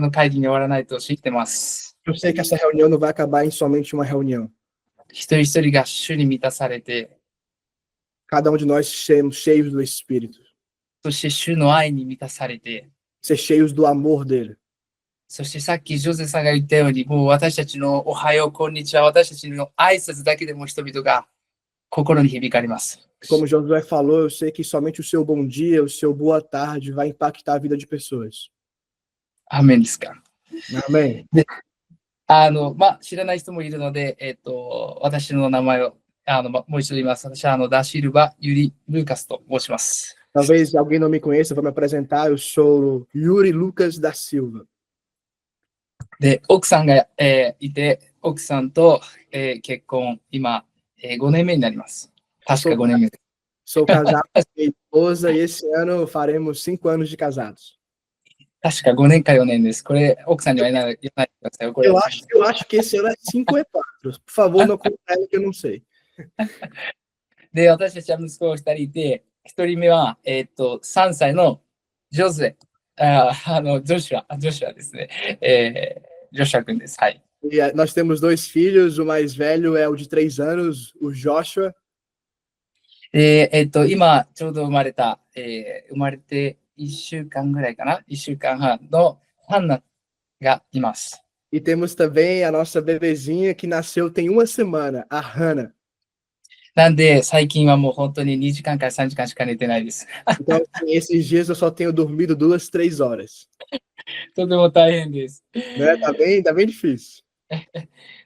の会議に終わらないと信じてます。Eu sei que essa reunião não vai acabar em somente uma reunião. 一人一人が主に満たされて、 Cada de nós sermos cheios do Espírito. そして主の愛に満たされて、 Ser cheios do amor dele. そしてさっきジョゼさんが言ったように、もう私たちのおはよう、こんにちは、私たちの挨拶だけでも人々が心に響かれます。Como Josué falou, eu sei que somente o seu bom dia, o seu boa tarde vai impactar a vida de pessoas. アーメンですか。Amém. 知らない人もいるので、私の名前をもう一度言います。私はダシルバ・ユリ・ルーカスと申します。 Talvez alguém não me conheça, eu vou me apresentar. Eu sou Yuri Lucas da Silva. で、奥さんが、いて、奥さんと、結婚、今、5年目になります。確か5年目。 Sou casado com minha esposa e esse ano faremos 5 anos de casados. 確か5年か4年です。これ、奥さんには言わないでくださいよ。これ Eu acho que esse ano é 5 ou é 4. Por favor, não conta ela que eu não sei. で、私たちは息子が2人いて、1人目は、3歳のジョゼ、ジョシュアですね。ジョシュア君です。はい。 E nós temos 2 filhos, o mais velho é o de 3 anos, o Joshua. で、今、ちょうど生まれて1週間ぐらいかな、1週間半のハンナがいます。 E temos também a nossa bebezinha que nasceu tem 1 semana, a Hannah. なんで、最近はもう本当に2時間から3時間しか寝てないです。 Então, assim, esses dias eu só tenho dormido 2, 3 horas. とても大変です。 Né? Tá bem difícil.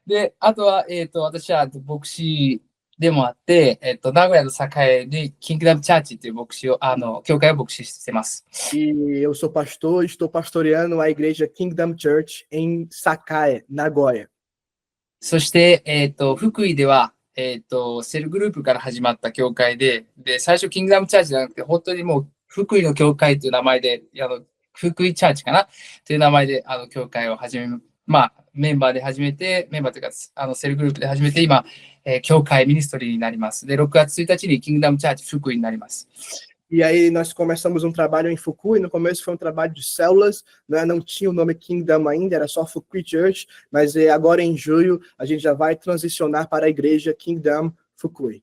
で、あとは、私は牧師でもあって、名古屋の栄でキングダムチャーチという牧師を、教会を牧師してます。 E eu sou pastor, estou pastoreando a igreja Kingdom Church em Sakae, Nagoya. そして、福井では、セルグループから始まった教会で、最初キングダムチャーチじゃなくて、本当にもう福井の教会という名前で、福井チャーチかなという名前で、教会をメンバーで始めて、メンバーというか、セルグループで始めて、今、教会ミニストリーになります。で、6月1日にキングダムチャーチ福井になります。 E aí nós começamos trabalho em Fukui. No começo foi trabalho de células, né? Não tinha o nome Kingdom ainda, era só Fukui Church, mas agora em julho a gente já vai transicionar para a igreja Kingdom Fukui.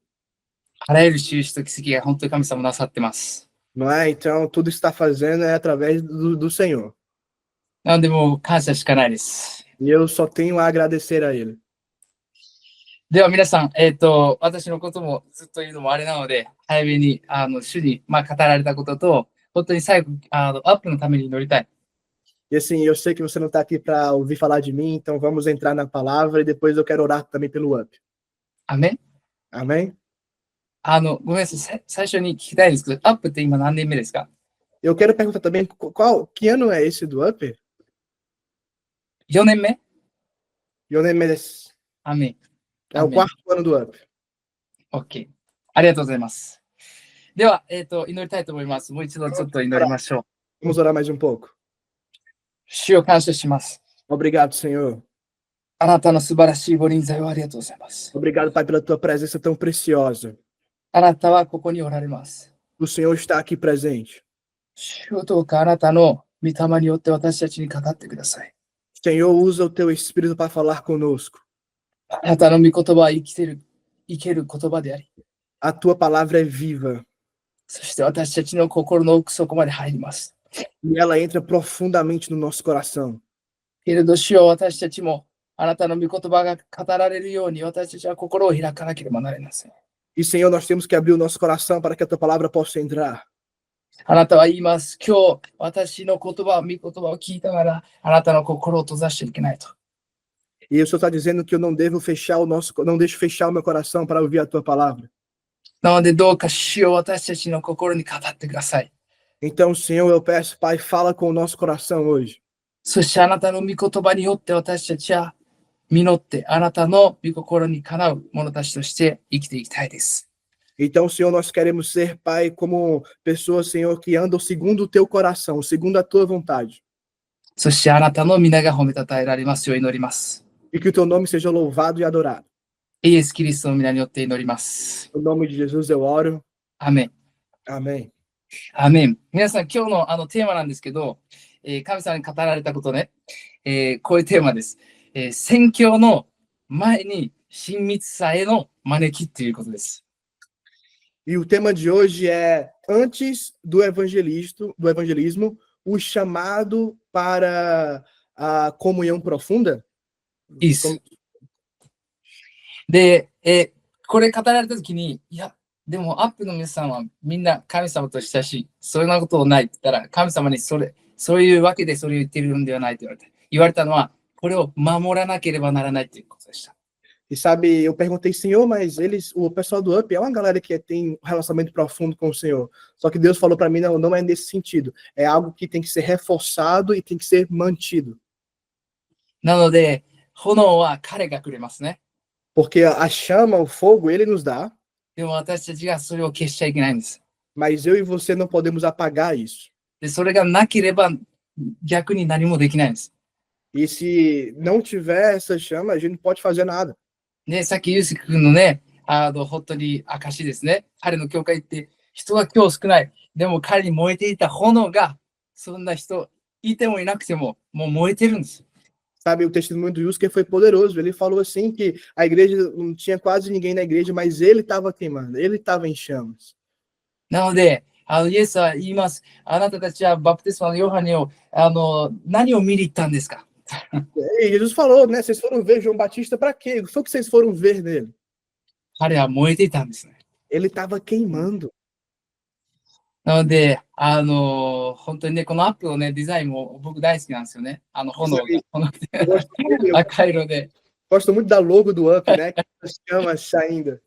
あらゆる収支と奇跡が本当に神様なさってます。 Não é? Então tudo está fazendo é através do Senhor. なのでもう感謝しかないです。 E eu só tenho a agradecer a Ele. では皆さん、私のこともずっと言うのもあれなので、早めに、主に、語られたことと、本当に最後、アップのために祈りたい。 E assim, eu sei que você não está aqui para ouvir falar de mim, então vamos entrar na palavra e depois eu quero orar também pelo UP. アメン Amém? ごめんなさい、最初に聞きたいんですけど、アップって今何年目ですか？ Eu quero perguntar também, que ano é esse do UP? 4年目 4年目です. アメン。 É o 4º ano do UP. OK。ありがとうございます。では、祈りたいと思います。もう一度ちょっと祈りましょう。 Vamos orar mais um pouco. 主を感謝します。 Obrigado, Senhor. あなたの素晴らしいご臨在をありがとうございます。 Obrigado, Pai, pela tua presença tão preciosa. あなたはここにおられます。 O Senhor está aqui presente. 主をどうかあなたの御霊によって私たちに語ってください。 Senhor, usa o teu Espírito para falar conosco. あなたの御言葉は生ける言葉であり、 A tua palavra é viva. そして私たちの心の奥底まで入ります。 E ela entra profundamente no nosso coração. けれど主よ、私たちもあなたの御言葉が語られるように私たちは心を開かなければなりません。 E, Senhor, nós temos que abrir o nosso coração para que a tua palavra possa entrar. あなたは言います。今日私の言葉、御言葉を聞いたならあなたの心を閉ざしちゃいけないと。 E o Senhor está dizendo que eu não deixo fechar o meu coração para ouvir a tua palavra. なのでどうか主よ、私たちの心に語ってください。 Então, Senhor, eu peço, Pai, fala com o nosso coração hoje. そしてあなたの御言葉によって私たちは実ってあなたの御心にかなう者たちとして生きていきたいです。 Então, Senhor, nós queremos ser, Pai, como pessoas, Senhor, que andam segundo o teu coração, segundo a tua vontade. そしてあなたの皆が褒めたたえられますよう祈ります。 E que o teu nome seja louvado e adorado. イエス・キリストの皆によって祈ります。 No nome de Jesus eu oro. アメン。 Amém. アメン。皆さん、今日のテーマなんですけど、神様に語られたことね、こういうテーマです。宣教の前に親密さへの招きということです。E o tema de hoje é antes do evangelismo, o chamado para a comunhão profunda. いいです。で、これ語られたときに、いや、でもアップの皆さんはみんな神様と親しい。そんなことないって言ったら、神様にそういうわけでそれを言ってるんではないと言われたのは、これを守らなければならないということでした。E sabe, eu perguntei, Senhor, mas o pessoal do UP é uma galera que tem um relacionamento profundo com o Senhor. Só que Deus falou para mim, não é nesse sentido. É algo que tem que ser reforçado e tem que ser mantido. なので、炎は彼がくれますね。Porque a chama, o fogo, ele nos dá. でも私たちがそれを消しちゃいけないんです。Mas eu e você não podemos apagar isso. で、それがなければ逆に何もできないんです。E se não tiver essa chama, a gente não pode fazer nada. ね、さっきユース君のね、本当に証ですね。彼の教会って人が今日少ない。でも彼に燃えていた炎が、そんな人いてもいなくても、もう燃えてるんです。Sabe, o testemunho do Yusuke foi poderoso. Ele falou assim que a igreja não tinha quase ninguém na igreja, mas ele estava queimando, ele estava em chamas. なので、イエスは言います。あなたたちはバプテスマのヨハネを、何を見に行ったんですか？ E Jesus falou, né? Vocês foram ver João Batista para quê? O que foi que vocês foram ver nele? 彼は燃えていたんですね。Ele estava queimando. なので、本当にね、このアップのね、デザインも僕大好きなんですよね。炎が、赤色で。Gosto muito da logo do UP, né? As chamas saindo.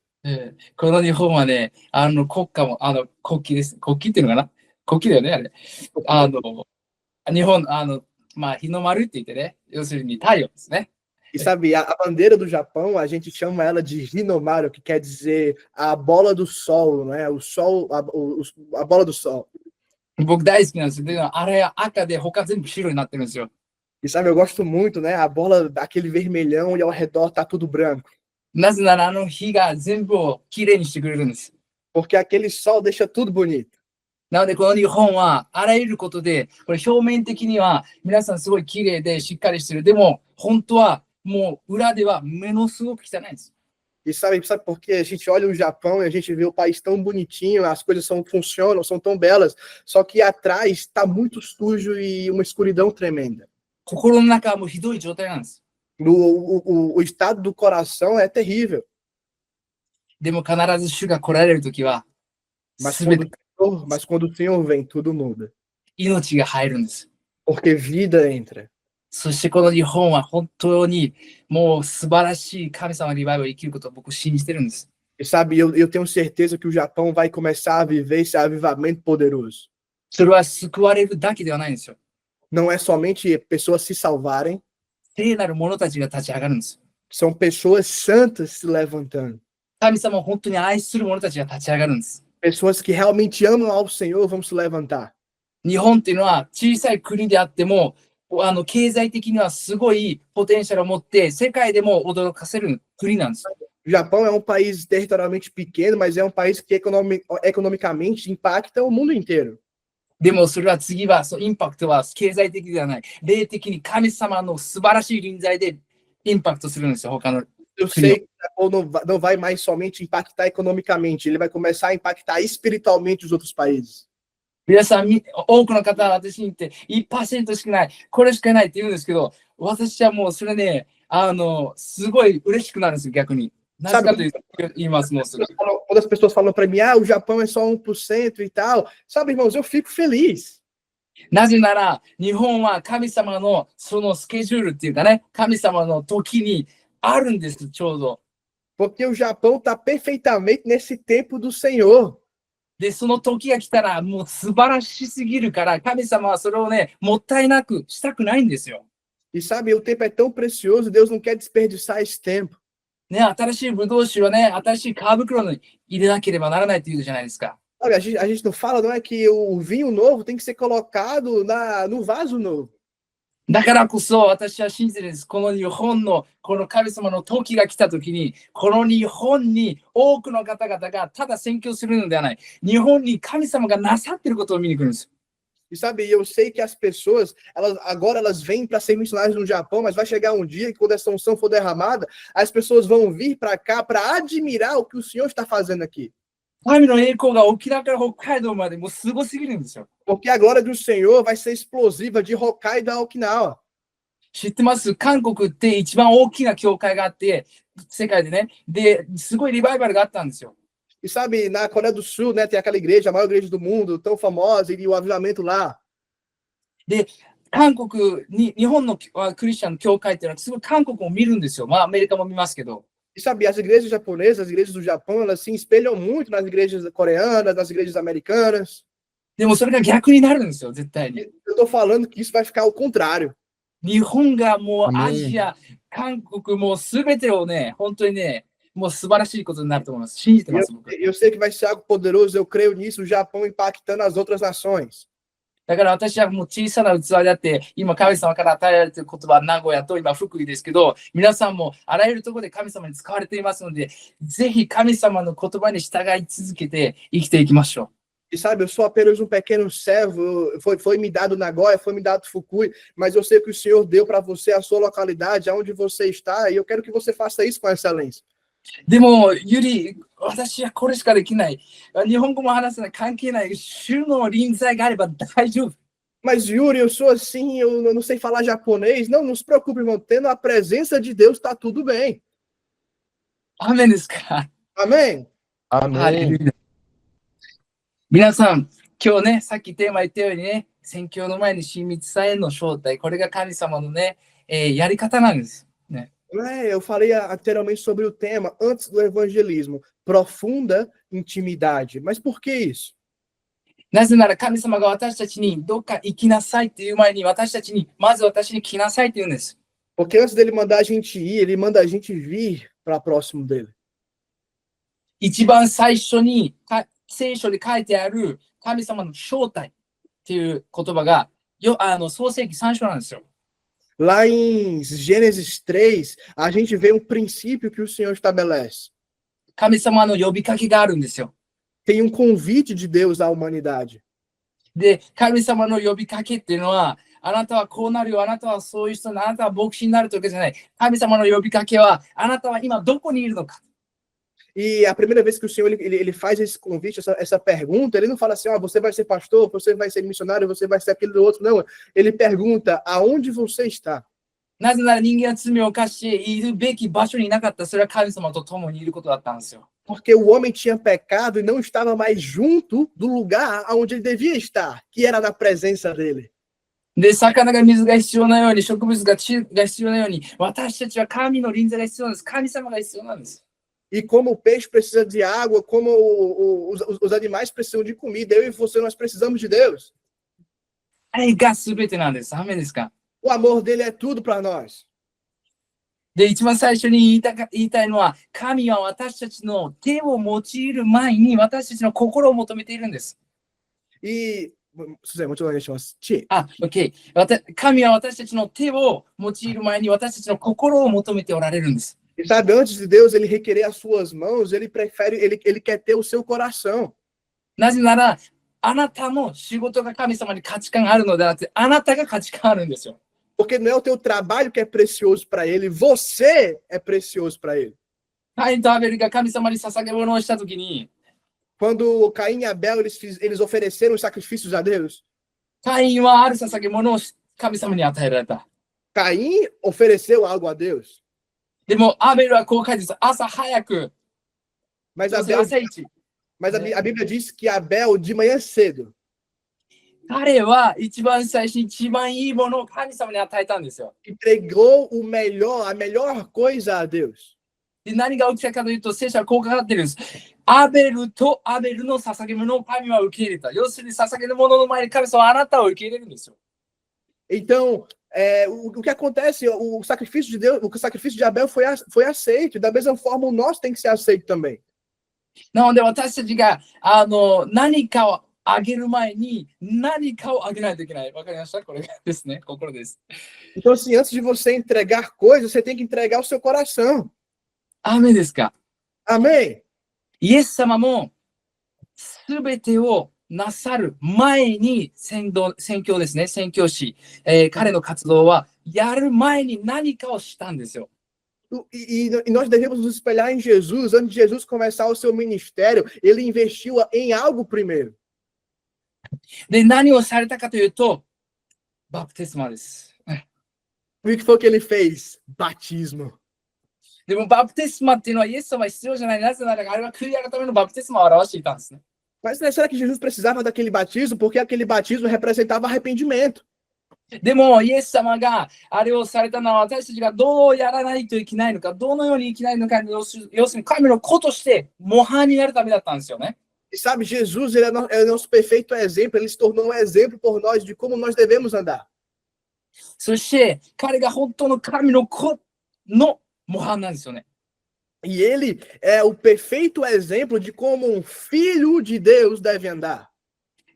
この日本はね、国歌も、国旗です。国旗っていうのかな？国旗だよね、あれ。日本、日の丸って言ってね、要するに太陽ですね。E sabe, a bandeira do Japão, a gente chama ela de Hinomaru, que quer dizer a bola do sol, né? O sol, a bola do sol. 僕大好きなんですよ。でもあれ赤で他全部白になってるんですよ。E sabe, eu gosto muito, né? A bola daquele vermelhão e ao redor tá tudo branco. なぜなら火が全部をきれいにしてくれるんです。Porque aquele sol deixa tudo bonito. なので、この日本はあらゆることで、これ表面的には皆さんすごい綺麗でしっかりしてる。でも、本当はもう裏ではものすごく汚いんです。E sabe por quê? A gente olha o Japão e a gente vê o país tão bonitinho, as coisas funcionam, são tão belas, só que atrás está muito sujo e uma escuridão tremenda. 心の中はもうひどい状態なんです。O estado do coração é terrível. でも必ず主が来られるときは、Mas quando o Senhor vem, tudo muda. 命が入るんです。Porque vida entra. そしてこの日本は本当にもう素晴らしい神様のリバイバルを生きることを僕信じてるんです。E sabe, eu tenho certeza que o Japão vai começar a viver esse avivamento poderoso. それは救われるだけではないんですよ。Não é somente pessoas se salvarem. 聖なる者たちが立ち上がるんです。São pessoas santas se levantando. 神様を本当に愛する者たちが立ち上がるんです。Pessoas que realmente amam ao Senhor vão se levantar. 日本っていうのは小さい国であっても、経済的にはすごいポテンシャルを持って世界でも驚かせる国なんです。O Japão é um país territorialmente pequeno, mas é um país que economicamente impacta o mundo inteiro. でもそれは次は、インパクトは経済的ではない。霊的に神様の素晴らしい臨在でインパクトするんですよ、他の。Eu sei que o Japão não vai mais somente impactar economicamente, ele vai começar a impactar espiritualmente os outros países. 皆さん、多くの方は私に言って、1% しかない、これしかないって言うんですけど、私はもうそれね、すごい嬉しくなるんですよ、逆に。なぜかと言いますもうすぐ。Quando as pessoas falam para mim, o Japão é só 1% e tal, sabe, irmãos, eu fico feliz. なぜなら、日本は神様のそのスケジュールっていうかね、神様の時にあるんです、ちょうど。Porque o Japão está perfeitamente nesse tempo do Senhor. で、その時が来たらもう素晴らしすぎるから、神様はそれをね、もったいなくしたくないんですよ。E sabe, o tempo é tão precioso, Deus não quer desperdiçar esse tempo. ね、新しいブドウ酒はね、新しい皮袋に入れなければならないっていうじゃないですか。Olha, a gente não fala, não é que o vinho novo tem que ser colocado no vaso novo. だからこそ私は信じてるんです。この日本のこの神様の時が来た時に、この日本に多くの方々がただ宣教するのではない。日本に神様がなさっていることを見に来るんです。E sabe, eu sei que as pessoas, agora elas vêm para ser missionárias no Japão, mas vai chegar um dia que quando essa unção for derramada, as pessoas vão vir para cá para admirar o que o Senhor está fazendo aqui. 神の栄光が沖縄から北海道までもうすごすぎるんですよ。 Porque a glória do Senhor vai ser explosiva de Hokkaido a Okinawa. 知ってます？韓国って一番大きな教会があって、世界でね。で、すごいリバイバルがあったんですよ。 E sabe, na Coreia do Sul, né, tem aquela igreja, a maior igreja do mundo, tão famosa, e o avivamento lá. で、韓国に、日本のクリスチャンの教会っていうのは、すごい韓国を見るんですよ。まあ、アメリカも見ますけど。 E sabe, as igrejas japonesas, as igrejas do Japão, elas se espelham muito nas igrejas coreanas, nas igrejas americanas. でもそれが逆になるんですよ、絶対に。 Eu tô falando que isso vai ficar ao contrário. 日本がもうアメンアジア、韓国もうすべてをね、本当にね、もう素晴らしいことになると思います。信じて Eu, ます、僕。 eu sei que vai ser algo poderoso, eu creio nisso, o Japão impactando as outras nações. だから私はもう小さな器であって、今神様から与えられている言葉は名古屋と今福井ですけど、皆さんもあらゆるところで神様に使われていますので、ぜひ神様の言葉に従い続けて生きていきましょう。 E sabe, eu sou apenas um pequeno servo, foi me dado Nagoya, foi me dado Fukui, mas eu sei que o Senhor deu para você a sua localidade, aonde você está, e eu quero que você faça isso com excelência. でも、ゆり、私はこれしかできない。日本語も話せない、関係ない。主の臨在があれば大丈夫。 Mas Yuri, eu sou assim, eu não sei falar japonês. Não se preocupe, irmão, tendo a presença de Deus, tá tudo bem. アーメンですか？ Amém? アメン。皆さん、今日ね、さっきテーマ言ったようにね、宣教の前に親密さへの招待、これが神様のね、やり方なんです。ね、 Eu falei anteriormente sobre o tema, antes do evangelismo, profunda intimidade. Mas por que isso? なぜなら神様が私たちにどっか行きなさいっていう前に、私たちに、まず私に来なさいって言うんです。 Porque antes dele mandar a gente ir, ele manda a gente vir para próximo dele. 一番最初に聖書に書いてある神様の招待っていう言葉が創世記3章なんですよ。 Lá em Gênesis 3, a gente vê um princípio que o Senhor estabelece. 神様の呼びかけがあるんですよ。 Tem um convite de Deus à humanidade. で、神様の呼びかけっていうのは、あなたはこうなるよ、あなたはそういう人、あなたは牧師になるというわけじゃない。神様の呼びかけは、あなたは今どこにいるのか。 E a primeira vez que o Senhor ele faz esse convite, essa pergunta, ele não fala assim, você vai ser pastor, você vai ser missionário, você vai ser aquele do outro. Não, ele pergunta, aonde você está? なぜなら人間は罪を犯しているべき場所にいなかった。それは神様と共にいることだったんですよ。 Porque o homem tinha pecado e não estava mais junto do lugar onde ele devia estar, que era na presença dele. で、魚が水が必要なように、植物が地が必要なように、私たちは神の臨在が必要なんです。神様が必要なんです。 E como o peixe precisa de água, como os animais precisam de comida, eu e você, nós precisamos de Deus. あれが全てなんです。アーメンですか？ O amor dele é tudo para nós. で、一番最初に言いたいのは、神は私たちの手を用いる前に私たちの心を求めているんです。 E, Suzé, muito bem, Ti. あ、OK。神は私たちの手を用いる前に私たちの心を求めておられるんです。 E sabe, antes de Deus ele requerer as suas mãos, ele quer ter o seu coração. なぜなら、あなたの仕事が神様に価値観があるのではなくて、あなたが価値観あるんですよ。 Porque não é o teu trabalho que é precioso para ele, você é precioso para ele. カインとアベルが神様に捧げ物をしたときに、 Quando Caim e Abel eles ofereceram os sacrifícios a Deus, カインはある捧げ物を神様に与えられた。 Caim ofereceu algo a Deus. でも、アベルはこう書いてます。朝早く、 Mas 朝一。 a Bíblia diz que Abel, de manhã cedo, 彼は一番最初に一番いいものを神様に与えたんですよ。 entregou a melhor coisa a Deus. で、何が起きたかというと、聖書はこう書かれているんです。アベルとアベルの捧げ物を神は受け入れた。要するに捧げるものの前に神様はあなたを受け入れるんですよ。 Então, o que acontece, o sacrifício de Deus, o sacrifício de Abel foi aceito, e da mesma forma o nosso tem que ser aceito também. なので私たちが何かをあげる前に何かをあげないといけない。わかりました？これですね。心です。 Então, assim, antes de você entregar coisas, você tem que entregar o seu coração. アーメンですか？ Amém? イエス様もすべてをなさる前に宣教ですね、宣教師、彼の活動はやる前に何かをしたんですよ。E nós devemos nos espelhar em Jesus. Antes de Jesus começar o seu ministério, ele investiu em algo primeiro. で、何をされたかというと、バプテスマです。E o que foi que ele fez? Batismo. でも、バプテスマっていうのはイエス様は必要じゃない。なぜなら、あれは悔い改めのバプテスマを表していたんですね。Mas né, será que Jesus precisava daquele batismo? Porque aquele batismo representava arrependimento. でも、イエス様があれをされたのは私たちがどうやらないといけないのか、どのように生きないのか、要するに神の子として模範になるためだったんですよね。E sabe, Jesus ele é nosso perfeito exemplo. Ele se tornou um exemplo por nós de como nós devemos andar. そして、彼が本当の神の子の模範なんですよね。E ele é o perfeito exemplo de como um filho de Deus deve andar.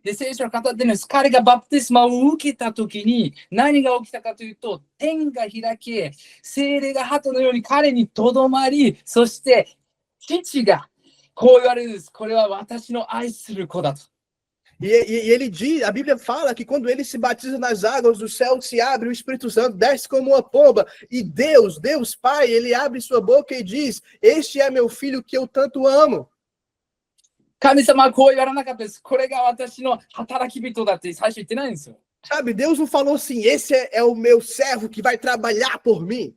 で、聖書を語ってるんです。彼がバプテスマを受けたときに何が起きたかというと、天が開け、聖霊が鳩のように彼にとどまり、そして父がこう言われるんです。これは私の愛する子だと。E ele diz, a Bíblia fala que quando ele se batiza nas águas, o céu se abre, o Espírito Santo desce como uma pomba, e Deus Pai, ele abre sua boca e diz: Este é meu filho que eu tanto amo. 神様はこう言われなかったです。これが私の働き人だって最初言ってないんですよ。Sabe, Deus não falou assim: Esse é o meu servo que vai trabalhar por mim.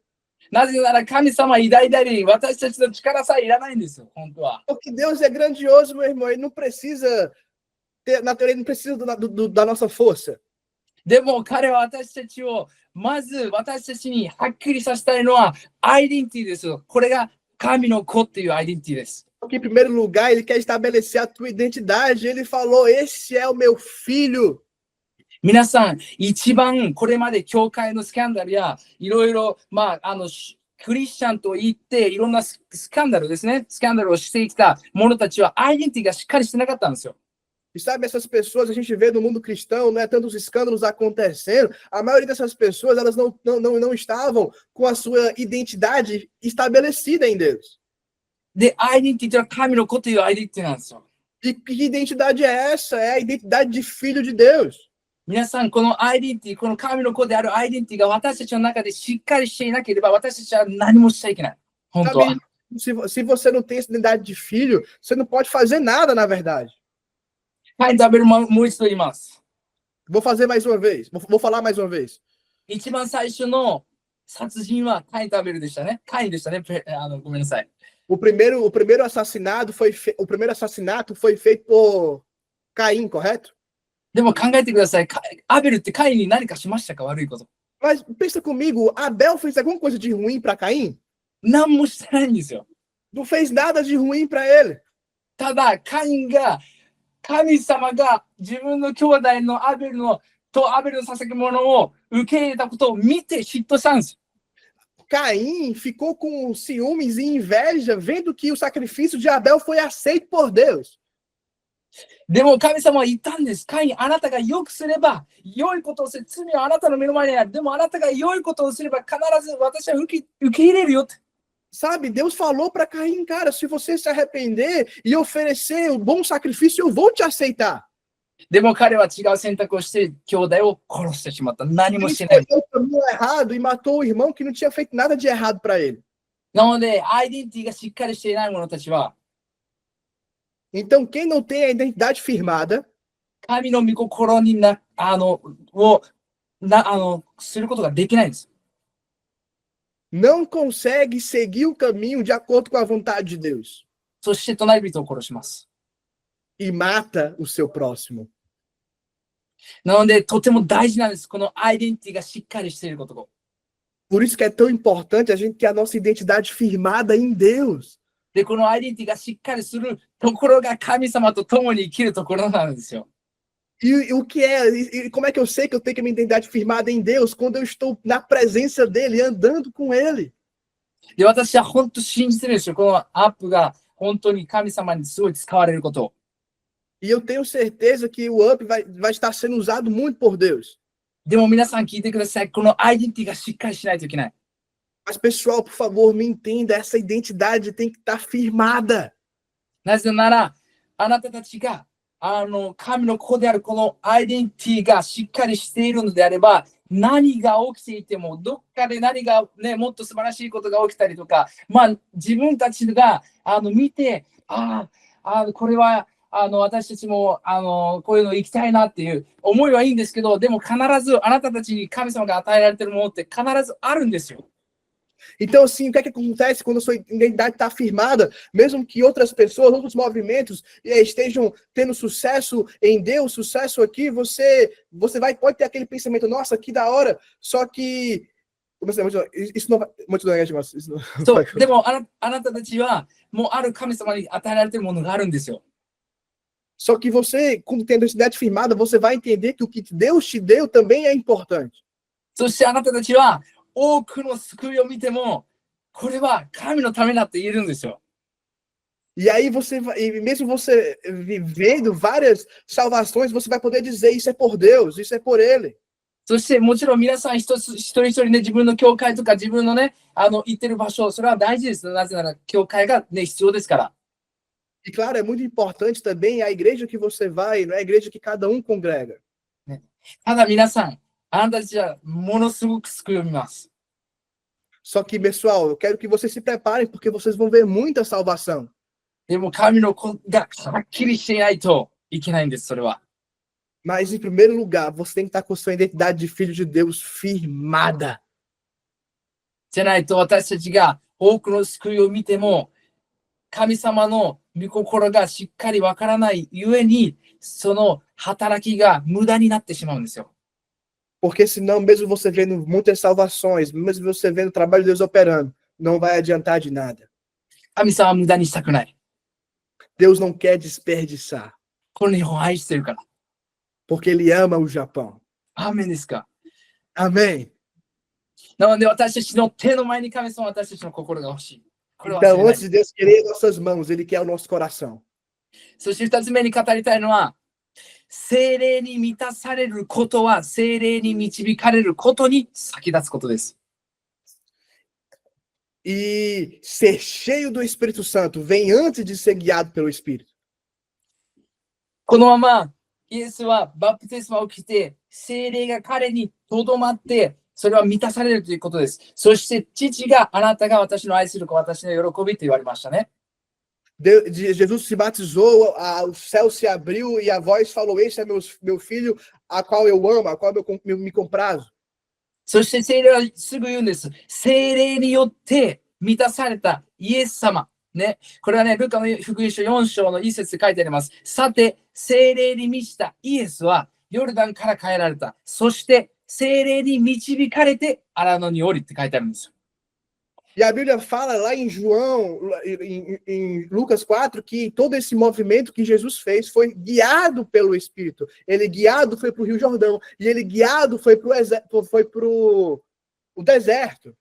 なぜなら神様は偉大であり、私たちの力さえいらないんですよ、本当は。Porque Deus é grandioso, meu irmão, ele não precisa ele não precisa da nossa força. でも彼は私たちを、まず私たちにはっきりさせたいのは、アイデンティティですよ。これが神の子っていうアイデンティティです。Porque, em primeiro lugar, ele quer estabelecer a tua identidade. Ele falou: Esse é o meu filho. 皆さん、一番これまで教会のスキャンダルや、いろいろ、クリスチャンと言って、いろんなスキャンダルですね。スキャンダルをしてきた者たちは、アイデンティティがしっかりしてなかったんですよ。E sabe, essas pessoas, a gente vê no mundo cristão, não é tantos escândalos acontecendo, a maioria dessas pessoas, elas não estavam com a sua identidade estabelecida em Deus. で、アイデンティティは神の子というアイデンティティなんですよ。E que identidade é essa? É a identidade de filho de Deus. 皆さん、このアイデンティティ、この神の子であるアイデンティティが私たちの中でしっかりしていなければ、私たちは何もしちゃいけない。本当は。Se você não tem essa identidade de filho, você não pode fazer nada, na verdade. カインとアベルもう一度言います。Vou fazer mais uma vez. Vou falar mais uma vez. 一番最初の殺人はカインとアベルでしたね。カインでしたね。ごめんなさい。O primeiro assassinato foi feito por Caim, correto? でも考えてください。アベルってカインに何かしましたか、悪いこと。Mas pensa comigo, Abel fez alguma coisa de ruim para Caim? 何もしてないんですよ。Não fez nada de ruim para ele. ただ、カインが、神様が自分の兄弟のアベルの捧げ物を受け入れたことを見て嫉妬したんですよ。Caim ficou com ciúmes e inveja vendo que o sacrifício de Abel foi aceito por Deus. でも神様は言ったんです。カイン、あなたが良くすれば、良いことをする。罪はあなたの目の前にある。でもあなたが良いことをすれば、必ず私は受け入れるよって。Sabe, Deus falou para Caim, cara, se você se arrepender e oferecer um bom sacrifício, eu vou te aceitar. でも彼は違う選択をして、兄弟を殺してしまった。何もしてない。Ele escolheu o caminho errado e matou o irmão que não tinha feito nada de errado para ele. なので、アイデンティティがしっかりしていない者たちは、Então, quem não tem a identidade firmada, 神の御心にすることができないんです。não consegue seguir o caminho de acordo com a vontade de Deus. そして隣人を殺します。E mata o seu próximo. なので、とても大事なんです。このアイデンティティがしっかりしていること。Por isso que é tão importante a gente ter a nossa identidade firmada em Deus. で、このアイデンティティがしっかりするところが神様と共に生きるところなんですよ。E o que é, e como é que eu sei que eu tenho que a minha identidade firmada em Deus? Quando eu estou na presença dele, andando com ele. で、私は本当信じてるんですよ。このアップが本当に神様にすごい使われることを。E eu tenho certeza que o UP vai estar sendo usado muito por Deus. でも皆さん聞いてください。このアイデンティティがしっかりしないといけない。Mas, pessoal, por favor, me entenda. Essa identidade tem que estar firmada. なぜなら、あなたたちが神の子であるこのアイデンティティがしっかりしているのであれば、何が起きていても、どっかで何がね、もっと素晴らしいことが起きたりとか、自分たちが見て、これは私たちもこういうの行きたいなっていう思いはいいんですけど、でも必ずあなたたちに神様が与えられているものって必ずあるんですよ。Então, assim, o que é que acontece quando a sua identidade está firmada, mesmo que outras pessoas, outros movimentos estejam tendo sucesso em Deus, sucesso aqui, você pode ter aquele pensamento, nossa, que da hora, só que isso não vai, muito legal demais. Isso não そ vai う、でもあなたたちはもうある神様に与えられているものがあるんですよ。 Só que você, como tendo a identidade firmada, você vai entender que o que Deus te deu também é importante. そしてあなたたちは多くの救いを見ても、これは神のためだって言えるんですよ。 E aí você vai, e mesmo você vivendo várias salvações, você vai poder dizer isso é por Deus, isso é por Ele. そしてもちろん皆さん一人一人ね、自分の教会とか自分のね、行ってる場所、それは大事です。なぜなら教会がね、必要ですから。 E claro, é muito importante também a igreja que você vai, não é a igreja que cada um congrega. ただ皆さん、あなたたちはものすごく救いを見ます。 Só que, pessoal, eu quero que vocês se preparem, porque vocês vão ver muita salvação. でも神の子がはっきりしていないといけないんです、それは。 Mas, em primeiro lugar, você tem que estar com sua identidade de filho de Deus firmada. じゃないと私たちが多くの救いを見ても、神様の御心がしっかりわからないゆえに、その働きが無駄になってしまうんですよ。 Porque senão, mesmo você vendo muitas salvações, mesmo você vendo o trabalho de Deus operando, não vai adiantar de nada. 神様は無駄にしたくない。 Deus não quer desperdiçar, この日本を愛してるから。 porque Ele ama o Japão. アーメンですか。 Amém? なので私たちの手の前に神様は私たちの心が欲しい。これは忘 Então, れない antes de Deus querer nossas mãos, Ele quer o nosso coração. そして二つ目に語りたいのは、聖霊に満たされることは聖霊に導かれることに先立つことです。 E ser cheio do Espírito Santo vem antes de ser guiado pelo Espírito. このままイエスはバプテスマを着て、聖霊が彼にとどまって、それは満たされるということです。そして父があなたが私の愛する子、私の喜びと言われましたね。 Jesus se batizou, o céu se abriu e a voz falou: Esse é meu filho, a qual eu amo, a qual eu me comprazo. そして聖霊はすぐ言うんです。聖霊によって満たされたイエス様。ね、これはね、ルカの福音書4章の一節で書いてあります。さて、聖霊に満ちたイエスはヨルダンから帰られた。そして聖霊に導かれて荒野に降りって書いてあるんですよ。 E a Bíblia fala lá em João, em Lucas 4, que todo esse movimento que Jesus fez foi guiado pelo Espírito. Ele guiado foi para o Rio Jordão. E ele guiado foi para o deserto.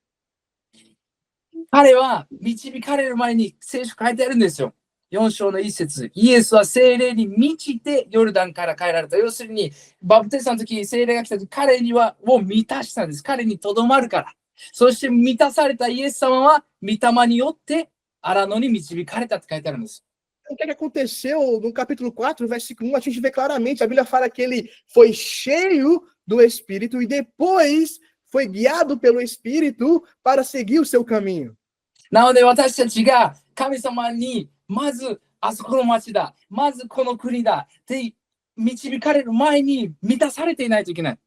彼は導かれる前に聖書書いてあるんですよ。4章の一節。イエスは聖霊に満ちてヨルダンから帰られた。要するに、バプテスマの時、聖霊が来た時、彼にはもう満たしたんです。彼にとどまるから。そして満たされたイエス様は御霊によって荒野に導かれたって書いてあるんです。 O que aconteceu no capítulo 4, versículo 1, a gente vê claramente, a Bíblia fala que ele foi cheio do Espírito e depois foi guiado pelo Espírito para seguir o seu caminho. なので私たちが神様にまずあそこの町だ、まずこの国だって導かれる前に満たされていないといけない。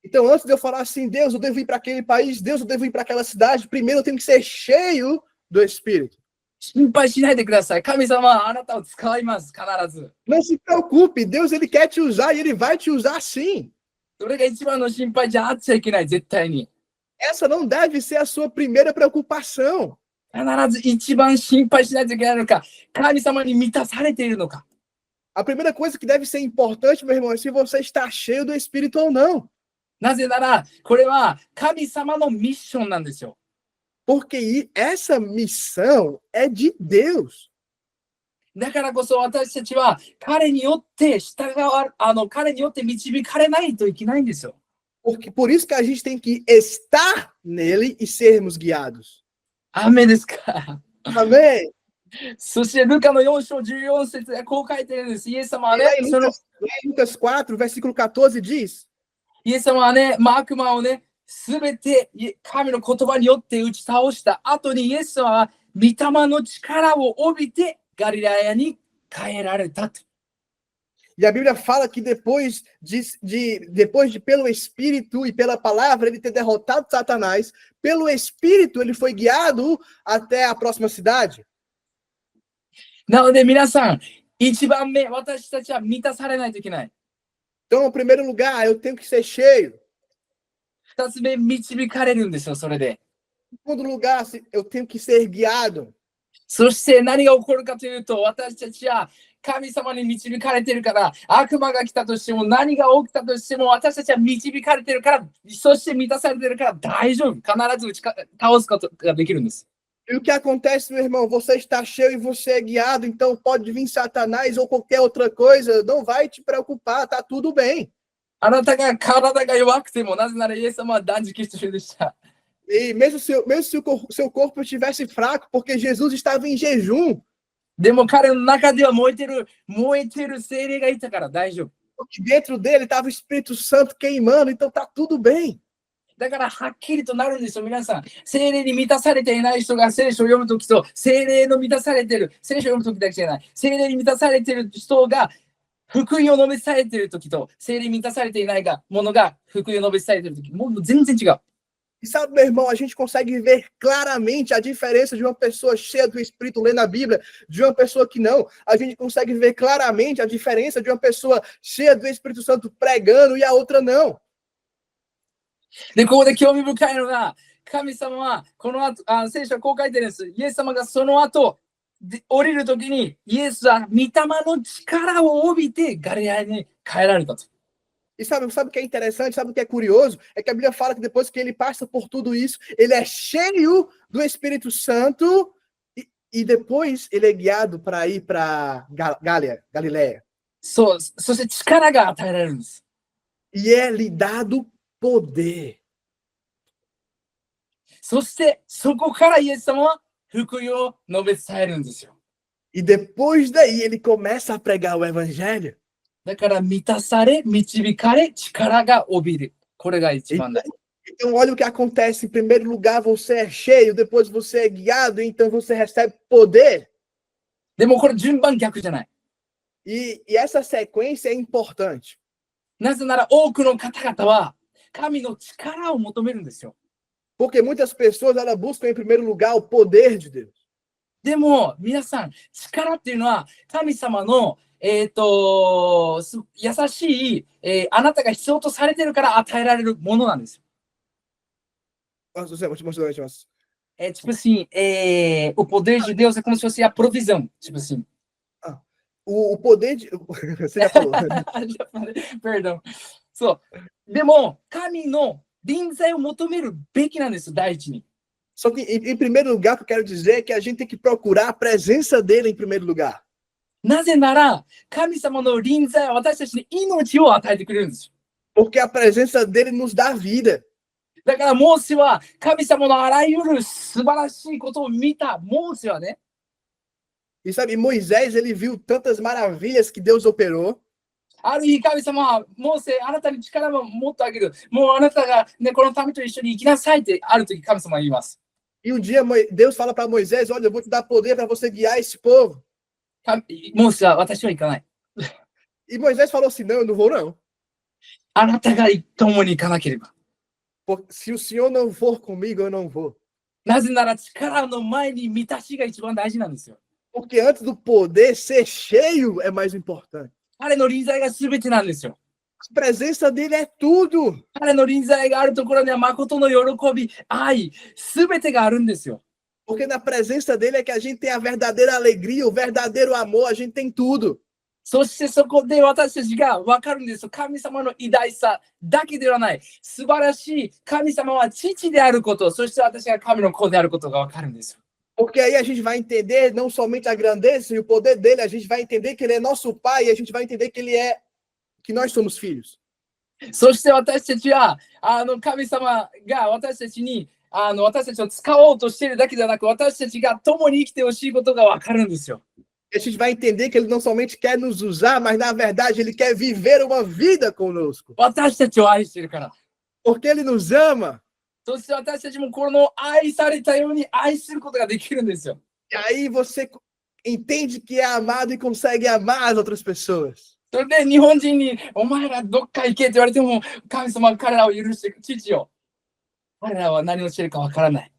Então, antes de eu falar assim, Deus, eu devo ir para aquele país, Deus, eu devo ir para aquela cidade, primeiro eu tenho que ser cheio do Espírito. 心配しないでください。神様はあなたを使います、必ず。 Não se preocupe, Deus ele quer te usar e ele vai te usar sim. それが一番の心配じゃあっちゃいけない、絶対に。 Essa não deve ser a sua primeira preocupação. 必ず一番心配しないといけないのか、神様に満たされているのか。 A primeira coisa que deve ser importante, meu irmão, é se você está cheio do Espírito ou não. なぜなら、これは神様のミッションなんですよ。 Porque essa missão é de Deus. だからこそ私たちは彼によって彼によって導かれないといけないんですよ。 Por isso que a gente tem que estar nele e sermos guiados. アーメンですか。 Amém? そしてルカの4章14節でこう書いてるんです。イエス様は E ね、lá em Lucas 4, versículo 14 diz: イエス様はね、悪魔をね、すべて神の言葉によって打ち倒した後にイエス様は御霊の力を帯びてガリラヤに変えられたと。E a Bíblia fala que depois de pelo Espírito e pela palavra ele ter derrotado Satanás, pelo Espírito ele foi guiado até a próxima cidade. なので皆さん、一番目、私たちは満たされないといけない。Então, em primeiro lugar, eu tenho que ser cheio. 二つ目、導かれるんですよ、それで。Em segundo lugar, eu tenho que ser guiado. そして何が起こるかというと、私たちは神様に導かれているから、悪魔が来たとしても、何が起きたとしても、私たちは導かれているから、そして満たされているから大丈夫。必ず倒すことができるんです。E o que acontece, meu irmão? Você está cheio e você é guiado, então pode vir Satanás ou qualquer outra coisa, não vai te preocupar, tá tudo bem. あなたが体が弱くても、なぜならイエス様は断食してるでした。E mesmo se o seu corpo estivesse fraco, porque Jesus estava em jejum. でも彼の中では燃えてる精霊がいたから大丈夫。Porque dentro dele estava o Espírito Santo queimando, então tá tudo bem. だからはっきりとなるんですよ、皆さん。精霊に満たされていない人が聖書を読むときと、精霊の満たされている、聖書を読むときだけじゃない、精霊に満たされている人が福音を述べ伝えているときと、精霊に満たされていないものが福音を述べ伝えているとき、もう全然違う。E sabe, meu irmão, a gente consegue ver claramente a diferença de uma pessoa cheia do Espírito lendo a Bíblia, de uma pessoa que não. A gente consegue ver claramente a diferença de uma pessoa cheia do Espírito Santo pregando e a outra não. で、ここで興味深いのが、神様はこの後、聖書はこう書いてるんです。イエス様がその後、降りるときに、イエスは御霊の力を帯びてガリラヤに変えられたと。E sabe o que é interessante, sabe o que é curioso? É que a Bíblia fala que depois que ele passa por tudo isso, ele é cheio do Espírito Santo e depois ele é guiado para ir para Galileia. そう、そして力が与えられるんです。E é lhe dado poder. そしてそこからイエス様は福音を述べ伝えるんですよ。E depois daí ele começa a pregar o evangelho. だから満たされ、導かれ、力が帯びる。これが一番大事。Então, olha o que acontece. Em primeiro lugar, você é cheio, depois você é guiado, então você recebe poder. でもこれ順番逆じゃない。E essa sequência é importante. なぜなら多くの方々は神の力を求めるんですよ。Porque muitas pessoas elas buscam em primeiro lugar o poder de Deus. でも皆さん、力っていうのは神様の優しい、あなたが必要とされてるから与えられるものなんですよ。Tipo assim, o poder de Deus é como se fosse a provisão. Tipo assim. O poder de... Você já falou. Perdão. そう。でも、神の臨在を求めるべきなんです、第一に。Só que, em primeiro lugar, o que eu quero dizer é que a gente tem que procurar a presença dele em primeiro lugar. なぜなら、神様の臨在は私たちに命を与えてくれるんですよ。Porque a presença dele nos dá vida. だから、モーセは神様のあらゆる素晴らしいことを見た。モーセはね。E sabe, Moisés, ele viu tantas maravilhas que Deus operou. ある日、神様は、モーセ、あなたに力を持ってあげる。もうあなたが、ね、この民と一緒に行きなさいって、ある時、神様は言います。E um dia Deus fala para Moisés, olha, eu vou te dar poder para você guiar esse povo. モーセは、私は行かない。E Moisés falou assim, não, eu não vou não. あなたが共に行かなければ。Se o Senhor não for comigo, eu não vou. なぜなら力の前に満たしが一番大事なんですよ。Porque antes do poder, ser cheio é mais importante. 彼の臨在が全てなんですよ。A presença dele é tudo. 彼の臨在があるところには誠の喜び、愛、全てがあるんですよ。Porque na presença dele é que a gente tem a verdadeira alegria, o verdadeiro amor, a gente tem tudo. そしてそこで私たちが分かるんですよ。神様の偉大さだけではない。素晴らしい神様は父であること、そして私が神の子であることが分かるんですよ。Porque aí a gente vai entender não somente a grandeza e o poder dele, a gente vai entender que ele é nosso pai e a gente vai entender que nós somos filhos. そして私たちは神様が私たちに私たちを使おうとしているだけではなく、私たちが共に生きてほしいことがわかるんですよ。A gente vai entender que ele não somente quer nos usar, mas na verdade ele quer viver uma vida conosco. 私たちを愛しているから。Porque ele nos ama. そして私たちもこの愛されたように愛することができるんですよ。E aí você entende que é amado e consegue amar as outras pessoas. それで日本人に、お前らどっか行けって言われても、神様は彼らを許して、父よ。彼らは何をしているかわからない。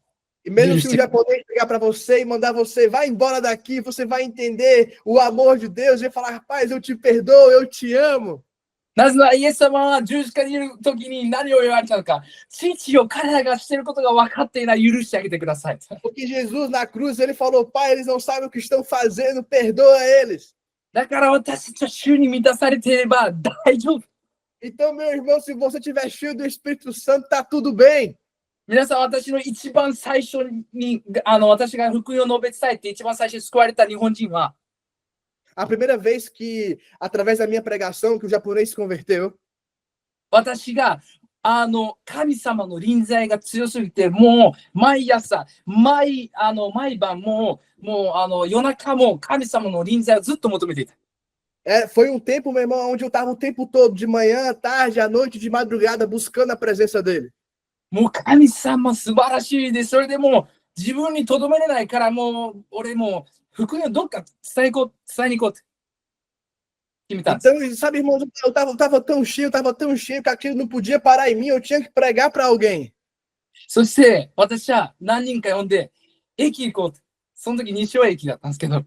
E mesmo se o japonês chegar para você e mandar você, vai embora daqui, você vai entender o amor de Deus e falar, rapaz, eu te perdoo, eu te amo. なぜならイエス様は十字架にいる時に何を言われたのか。父よ、彼らがしていることが分かっていない、許してあげてください。Porque Jesus na cruz, ele falou, pai, eles não sabem o que estão fazendo, perdoa eles. だから私たちは主に満たされていれば大丈夫。Então, meu irmão, se você tiver cheio do Espírito Santo, tá tudo bem. 皆さん、私の一番最初に、私が福音を述べ伝えて一番最初に救われた日本人は、A primeira vez que, através da minha pregação, que o japonês se converteu, 私が神様の臨在が強すぎて、もう毎朝、毎晩も夜中も神様の臨在をずっと求めていた。foi um tempo, meu irmão, onde eu estava o tempo todo, de manhã, à tarde, à noite, de madrugada, buscando a presença dele. もう神様素晴らしいで、それでもう自分にとどめれないから、もう俺も福音をどっか伝えに行こうって決めたんです。 Então, sabe, irmão, eu tava tão cheio que aquilo não podia parar em mim, eu tinha que pregar para alguém. そして私は何人か呼んで駅行こうって。その時西尾駅だったんですけど。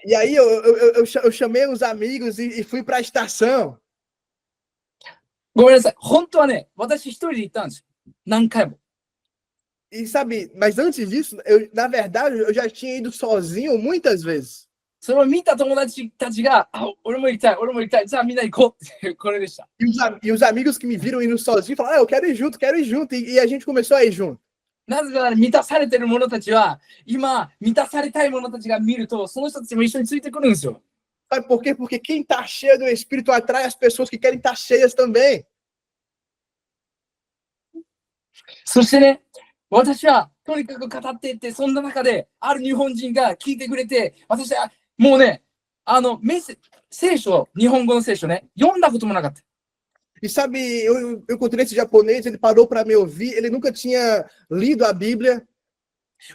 E aí eu chamei uns amigos e fui para a estação. ごめんなさい。本当はね、私一人で行ったんですよ。何回も。 E sabe, mas antes disso, na verdade, eu já tinha ido sozinho muitas vezes. それを見た友達たちが、俺も行きたい、じゃあみんな行こうって、これでした。E os amigos que me viram indo sozinho falaram, eu quero ir junto. E a gente começou a ir junto. なぜなら満たされてる者たちは、今、満たされたい者たちが見ると、その人たちも一緒についてくるんですよ。 Sabe por quê? Porque quem está cheio do Espírito atrai as pessoas que querem estar cheias também. そしてね、私はとにかく語っていって、そんな中で、ある日本人が聞いてくれて、私はもうね、聖書、日本語の聖書ね、読んだこともなかった。 E sabe, eu encontrei esse japonês, ele parou para me ouvir, ele nunca tinha lido a Bíblia.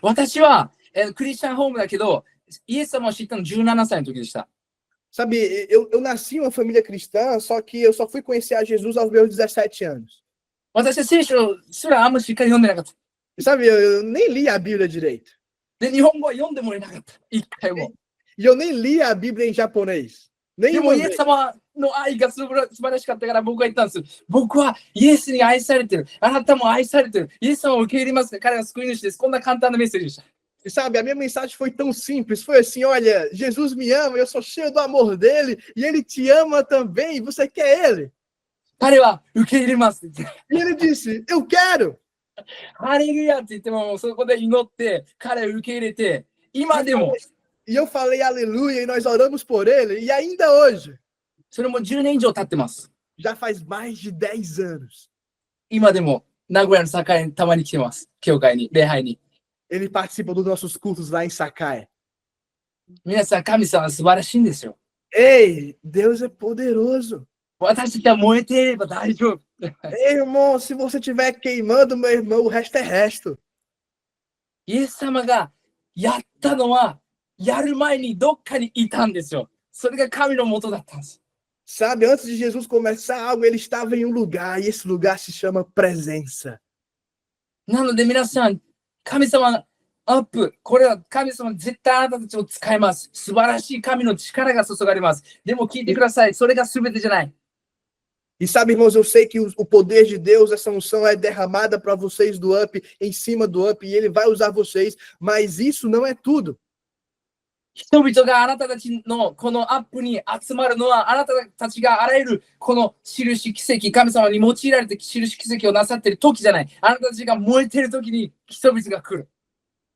私は、クリスチャンホームだけど、イエス様を知ったの17歳の時でした。 Sabe, eu nasci em uma família cristã, só que eu só fui conhecer a Jesus aos meus 17 anos. 私は聖書すらあんまりしっかり読んでなかった。 E sabe, eu nem li a Bíblia direito. で、日本語は読んでもいなかった。一回も。 E eu nem li a Bíblia em japonês. でも Nenhuma イエ vez. ス様の愛が素晴らしかったから僕は言ったんです。僕はイエスに愛されてる。あなたも愛されてる。イエス様を受け入れますか。彼は救い主です。こんな簡単なメッセージでした。 E sabe, a minha mensagem foi tão simples. Foi assim, olha, Jesus me ama, eu sou cheio do amor dele, e ele te ama também, e você quer ele. 彼は受け入れますって言って。 E ele disse, eu quero. ハレルヤって言ってもそこで祈って彼を受け入れて、今でも E eu falei aleluia, e nós oramos por ele, e ainda hoje, それも10年以上経ってます。 já faz mais de 10 anos, 今でも名古屋の栄にたまに来てます。教会に、礼拝に。 ele participa dos nossos cultos lá em Sakai. 皆さん、神様は素晴らしいんですよ。 Ei, Deus é poderoso. 私たちは燃えていれば大丈夫。 Ei, irmão, se você estiver queimando, meu irmão, o resto é resto. イエス様がやったのは、やる前にどっかにいたんですよ。それが神のもとだったんです。 Sabe, antes de Jesus começar algo, ele estava em um lugar, e esse lugar se chama presença. なので皆さん、神様アップ、これは神様絶対あなたたちを使います。素晴らしい神の力が注がれます。でも聞いてください。それが全てじゃない。 E sabe, irmãos, eu sei que o poder de Deus, essa unção é derramada para vocês do up, em cima do up, e ele vai usar vocês, mas isso não é tudo. 人々があなたたちのこのアップに集まるのは、あなたたちがあらゆるこの印奇跡、神様に用いられて印奇跡をなさっている時じゃない。あなたたちが燃えている時に人々が来る。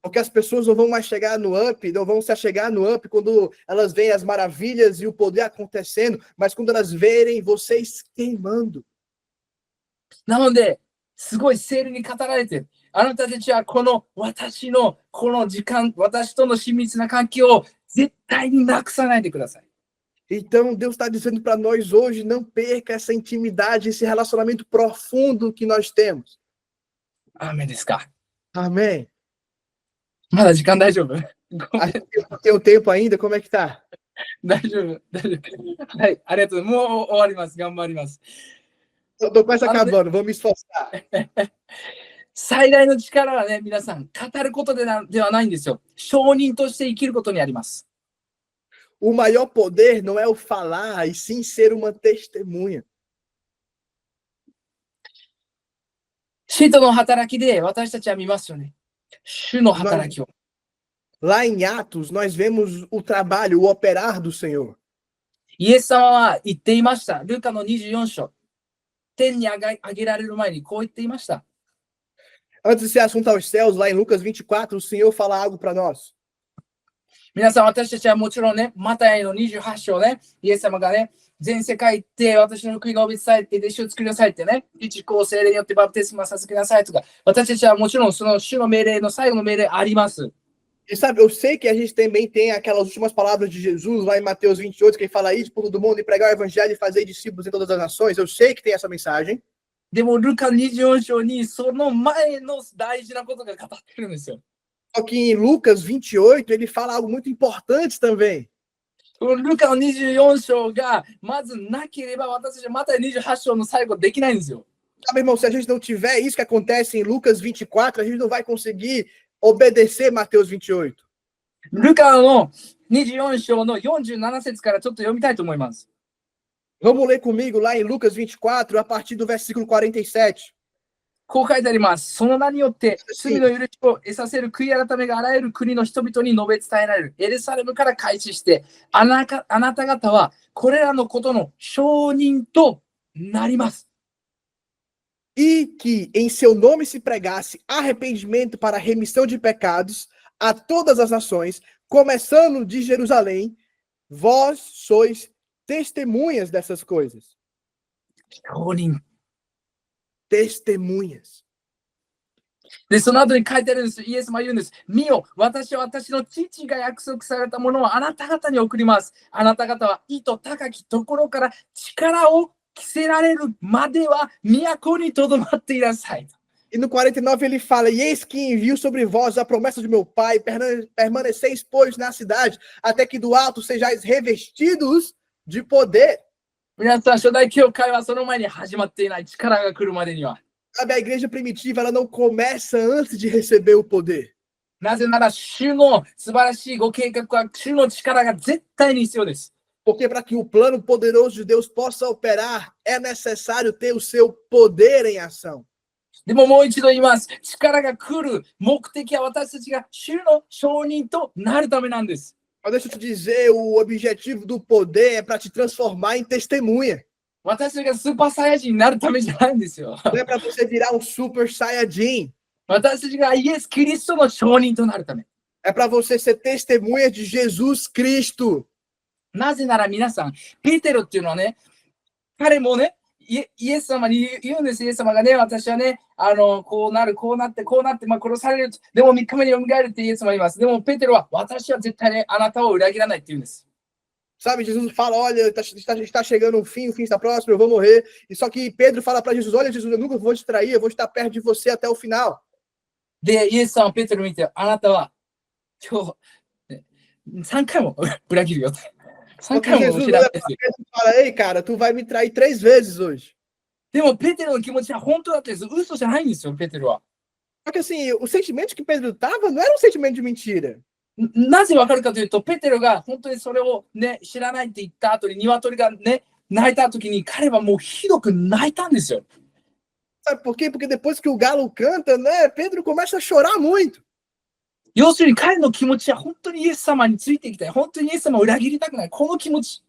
Porque as pessoas não vão mais chegar no up, não vão se achegar no up quando elas veem as maravilhas e o poder acontecendo, mas quando elas verem vocês queimando. なので、すごい聖霊に語られてる。あなたたちはこの私のこの時間、私との親密な関係を絶対になくさないでください。Então, Deus está dizendo para nós hoje, não perca essa intimidade, esse relacionamento profundo que nós temos. アーメンですか。 Amém. まだ時間大丈夫？ A gente tem um tempo ainda? Como é que tá? 大丈夫。はい、ありがとう。もう終わります。頑張ります。Eu tô quase acabando, vou me esforçar. 最大の力はね、皆さん、語ることではないんですよ。証人として生きることにあります。O maior poder não é o falar, e sim ser uma testemunha. 使徒の働きで私たちは見ますよね。主の働きを。Lá em Atos, nós vemos o trabalho, o operar do Senhor. イエス様は言っていました。ルカの24章。天に上げられる前にこう言っていました。Antes de ser assunto aos céus, lá em Lucas 24, o Senhor fala algo para nós. 皆さん、私たちはもちろんね、マタイの28章ね、イエス様がね、全世界行って私の福音が述べ伝えて、弟子を作りなさいってね、父子聖霊によってバプテスマ授けなさいとか、私たちはもちろんその主の命令の最後の命令あります。E sabe, eu sei que a gente também tem aquelas últimas palavras de Jesus lá em Mateus 28, que ele fala isso por todo mundo e pregar o evangelho e fazer discípulos em todas as nações. Eu sei que tem essa mensagem. でも、ルカ24章にその前の大事なことが語ってるんですよ。Só que em Lucas 28, ele fala algo muito importante também. ルカの24章がまずなければ私たちはマタイ28章の最後できないんですよ。Sabe, irmão, se a gente não tiver isso que acontece em Lucas 24, a gente não vai conseguir obedecer Mateus 28. ルカの24章の47節からちょっと読みたいと思います。Vamos ler comigo lá em Lucas 24, a partir do versículo 47. こう書いてあります。その名によって罪の許しを得させる悔い改めがあらゆる国の人々に述べ伝えられる。エルサレムから開始して、あなた方はこれらのことの証人となります。E que em seu nome se pregasse arrependimento para remissão de pecados a todas as nações, começando de Jerusalém, vós sois testemunhas dessas coisas. 証人。Testemunhas. で、その後に書いてあるんです。イエスも言うんです。見よ、私は私の父が約束されたものをあなた方に送ります。あなた方は意図高きところから力を着せられるまでは都にとどまっていなさい。E no 49 ele fala, e eis que envio sobre vós a promessa de meu pai, permaneceis, pois, na cidade, até que do alto sejais revestidos de poder. 皆さん、初代教会はその前に始まっていない。力が来るまでには。Sabe, a igreja primitiva, ela não começa antes de receber o poder. なぜなら、主の素晴らしいご計画は、主の力が絶対に必要です。Porque para que o plano poderoso de Deus possa operar, é necessário ter o seu poder em ação. でももう一度言います。力が来る目的は私たちが主の証人となるためなんです。Mas deixa eu te dizer, o objetivo do poder é para te transformar em testemunha. 私たちがスーパーサイヤ人になるためじゃないんですよ。Não é para você virar um super saiyajin. 私たちがイエス・キリストの証人となるため。É para você ser testemunha de Jesus Cristo. なぜなら皆さん、ペテロっていうのはね、彼もね、イエス様に言うんです。イエス様がね、私はね、こうなって、まあ、殺される。でも3日目に蘇るってイエス様言います。でもペテロは、私は絶対ね、あなたを裏切らないって言うんです。Sabe, Jesus fala, olha, está chegando o fim está próximo, eu vou morrer. E só que Pedro fala para Jesus, olha, Jesus, eu nunca vou te trair, eu vou estar perto de você até o final. で、イエス様はペテロを見て、あなたは今日3回も裏切るよって。3回もJesus olha para Pedro e fala, ei, cara, tu vai me trair 3 vezes hoje. でもペテロの気持ちは本当だったんです。嘘じゃないんですよ、ペテロは。Só que assim, o sentimento que Pedro estava não era um sentimento de mentira. なぜわかるかというと、ペテロが本当にそれをね、知らないって言った後に、鶏がね、泣いた時に、彼はもうひどく泣いたんですよ。Sabe por quê? Porque depois que o galo canta, né, Pedro começa a chorar muito. 要するに彼の気持ちは本当にイエス様についていきたい。本当にイエス様を裏切りたくない。この気持ち。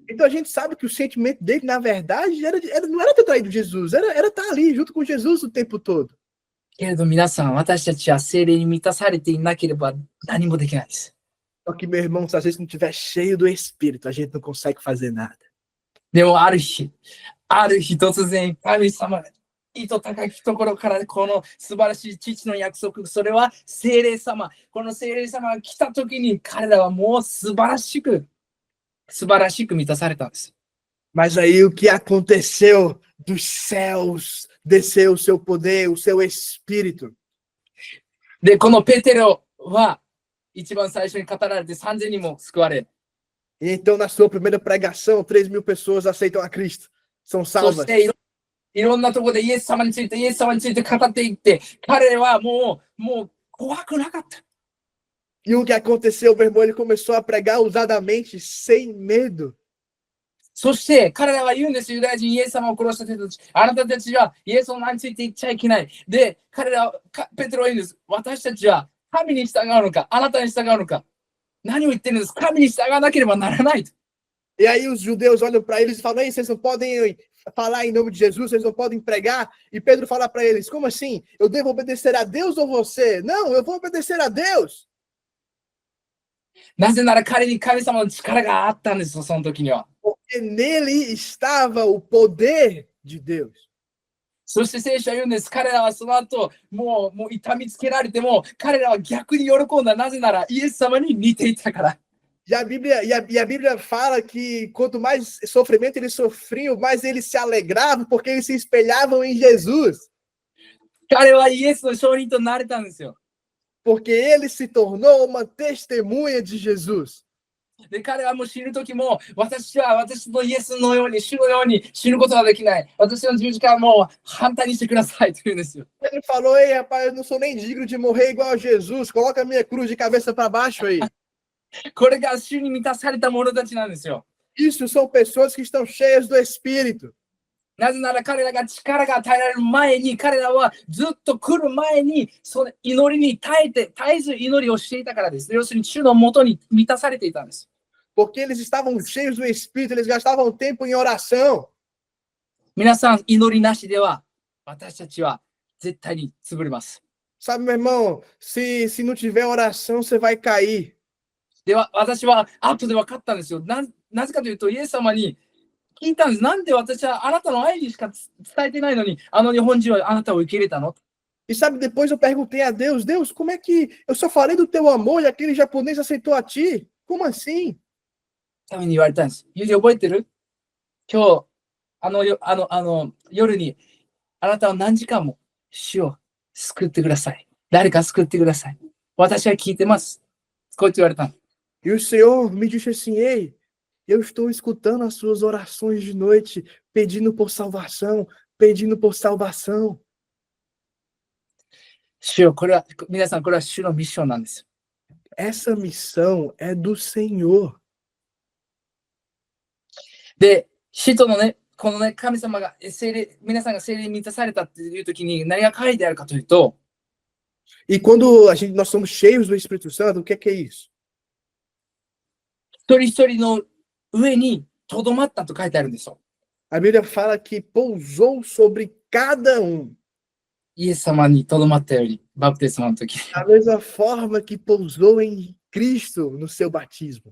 Então a gente sabe que o sentimento dele, na verdade, não era ter traído Jesus, era estar ali junto com Jesus o tempo todo. けれど皆さん、私たちは聖霊に満たされていなければ何もできないです。 Só que, meu irmão, se às vezes não estiver cheio do Espírito, a gente não consegue fazer nada. でもある日突然、神様が糸高きところからこの素晴らしい父の約束、それは聖霊様。この聖霊様が来た時に彼らはもう素晴らしく満たされたんです。Mas aí o que aconteceu? Dos céus desceu o seu poder, o seu espírito. で、このペテロは一番最初に語られて3000人も救われ、E então, na sua primeira pregação, 3.000 pessoas aceitam a Cristo, são そ salvas. していろんなところでイエス様について語っていって、彼はもう怖くなかった。E o que aconteceu, meu irmão, ele começou a pregar ousadamente, sem medo. そして彼らは言うんですよ、ユダヤ人、イエス様を殺した人たち。あなたたちはイエスの名について言っちゃいけない。で、ペテロは言うんです。私たちは神に従うのか、あなたに従うのか。何を言ってるんです？神に従わなければならない。E aí os judeus olham para eles e falam: Ei, vocês não podem falar em nome de Jesus, vocês não podem pregar. E Pedro fala para eles: Como assim? Eu devo obedecer a Deus ou você? Não, eu vou obedecer a Deus. なぜなら彼に神様の力があったんですよ、その時には。Porque nele estava o poder de Deus. そして聖書は言うんです。彼らはその後、もう痛みつけられても、彼らは逆に喜んだ。なぜならイエス様に似ていたから。E a Bíblia fala que quanto mais sofrimento eles sofriam, mais eles se alegravam, porque eles se espelhavam em Jesus. 彼はイエスの証人となれたんですよ。Porque ele se tornou uma testemunha de Jesus. で、彼はもう死ぬ時も、私のイエスのように、主のように死ぬことはできない。私の十字架はもう反対にしてくださいと言うんですよ。Ele falou: Ei, rapaz, eu não sou nem digno de morrer igual a Jesus. Coloca a minha cruz de cabeça para baixo aí. これが主に満たされた者たちなんですよ。Isso são pessoas que estão cheias do Espírito. なぜなら彼らが力が与えられる前に、彼らはずっと来る前に、その祈りに絶えず祈りをしていたからです。要するに主のもとに満たされていたんです。Porque eles estavam cheios do Espírito, eles gastavam tempo em oração. 皆さん、祈りなしでは、私たちは絶対に潰れます。Sabe, meu irmão, se não tiver oração, você vai cair. では、私は後で分かったんですよ。なぜかというと、イエス様に聞いたんです。なんで私はあなたの愛にしか伝えてないのに、あの日本人はあなたを受け入れたの？ E sabe, depois eu perguntei a Deus: Deus, como é que eu só falei do teu amor e aquele japonês aceitou a ti? Como assim? ために言われたんです。ゆり覚えてる？今日、夜にあなたは何時間も主を救ってください。誰か救ってください。私は聞いてます。こう言われた。E o Senhor me disse assim: Ei, eu estou escutando as suas orações de noite, pedindo por salvação, pedindo por salvação. 主よ、皆さん、これは主のミッションなんです。Essa missão é do Senhor. で、使徒のね、このね、神様が皆さんが聖霊に満たされたっていう時に何が書いてあるかというと、 E quando nós somos cheios do Espírito Santo, o que é isso? 一人一人の上にとどまったと書いてあるんですよ。 A Bíblia fala que pousou sobre cada um. イエス様にとどまったように、バプテスマの時。 Da mesma forma que pousou em Cristo no seu batismo.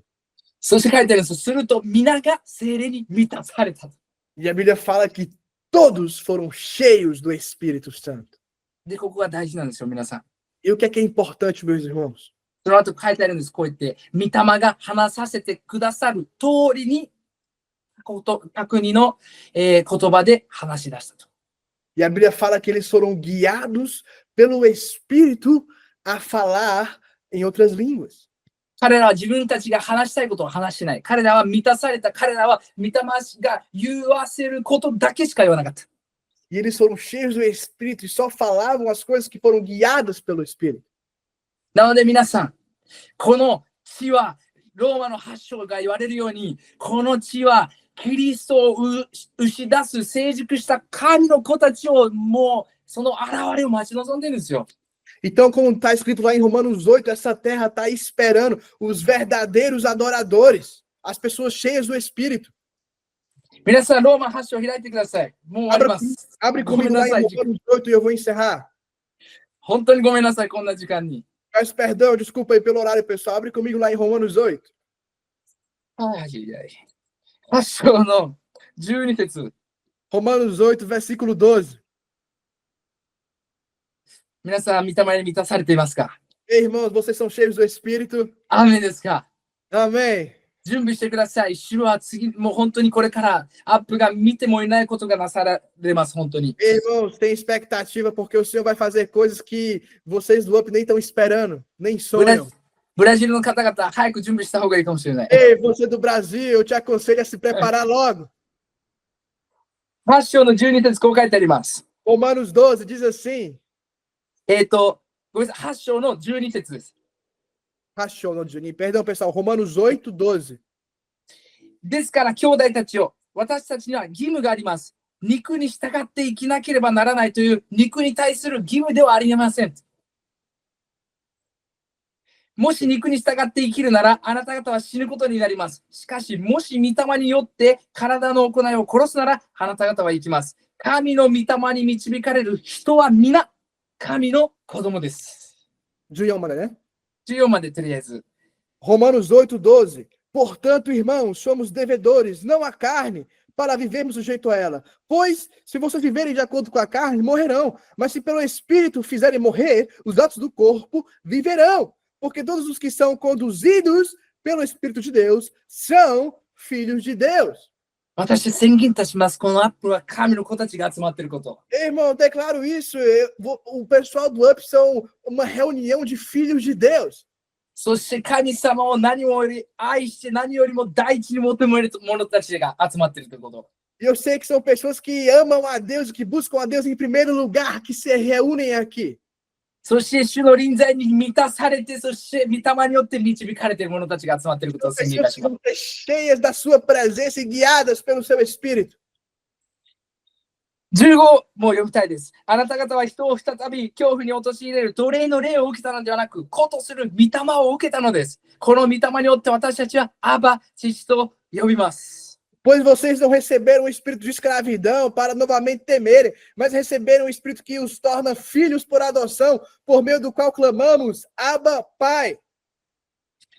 そして書いてあるんですよ。すると皆が聖霊に満たされた。 E a Bíblia fala que todos foram cheios do Espírito Santo. で、ここが大事なんですよ、皆さん。 E o que é importante, meus irmãos? その後書いてあるんです。こう言って、御霊が話させてくださる通りに、各人の、言葉で話し出したと。 E a Bíblia fala que eles foram guiados pelo Espírito a falar em outras línguas. 彼らは自分たちが話したいことを話してない。彼らは満たされた。彼らは御霊が言わせることだけしか言わなかった。 E eles foram cheios do Espírito e só falavam as coisas que foram guiadas pelo Espírito. なので皆さん、この地はローマの8章が言われるように、この地はキリストを打ち出す成熟した神の子たちをもうその現れを待ち望んでるんですよ。 Então, como está escrito lá em Romanos 8, essa terra está esperando os verdadeiros adoradores, as pessoas cheias do Espírito. 皆さん、ローマ8章開いてください。もう終わります。 Abre comigo lá em Romanos 8 e eu vou encerrar. 本当にごめんなさい、こんな時間に。 Peço perdão, desculpa aí pelo horário, pessoal. Abre comigo lá em Romanos 8. 8章の12節。 Romanos 8, versículo 12. 皆さん、御霊に満たされていますか？ Irmãos, vocês são cheios do Espírito? アーメンですか？ Amém. 準備してください。主は次、もう本当にこれからアップが見てもいないことがなされます、本当に。Irmãos, tem expectativa porque o Senhor vai fazer coisas que vocês do UP nem estão esperando, nem ブラ sonham. ブラジルの方々、早く準備した方がいいかもしれない。 Ei, você do Brasil, eu te aconselho a se preparar logo. 8章の12節こう書いてあります。 Romanos 12 diz assim, ごめんなさい、8章の12節です。 Rachou, não, Juninho, perdão, pessoal, Romanos 8, 12. ですから、兄弟たちよ、私たちには義務があります。肉に従って生きなければならないという肉に対する義務ではありません。もし肉に従って生きるなら、あなた方は死ぬことになります。しかし、もし御霊によって体の行いを殺すなら、あなた方は生きます。神の御霊に導かれる人は皆、神の子供です。14 までね。14までとりあえず。 Romanos 8, 12. Portanto, irmãos, somos devedores, não à carne, para vivermos sujeito a ela. Pois, se vocês viverem de acordo com a carne, morrerão. Mas se pelo Espírito fizerem morrer os atos do corpo, viverão. Porque todos os que são conduzidos pelo Espírito de Deus são filhos de Deus. 私、宣言いたします。このアップは神の子たちが集まっていること。 Irmão, eu declaro isso. O pessoal do UP são uma reunião de filhos de Deus. そして神様を何より愛して何よりも第一に求める者たちが集まっているということ。 E eu sei que são pessoas que amam a Deus, que buscam a Deus em primeiro lugar, que se reúnem aqui. そして主の臨在に満たされて、そして御霊によって導かれている者たちが集まっていることを宣言いた Pessoas し que ます。 vão ser cheias da sua presença e guiadas pelo seu Espírito. 15も読みたいです。あなた方は人を再び恐怖に陥れる奴隷の霊を受けたのではなく、子とする御霊を受けたのです。この御霊によって私たちはアバ、父と呼びます。 Pois vocês não receberam um espírito de escravidão para novamente temerem, mas receberam um espírito que os torna filhos por adoção, por meio do qual clamamos, Abba, Pai.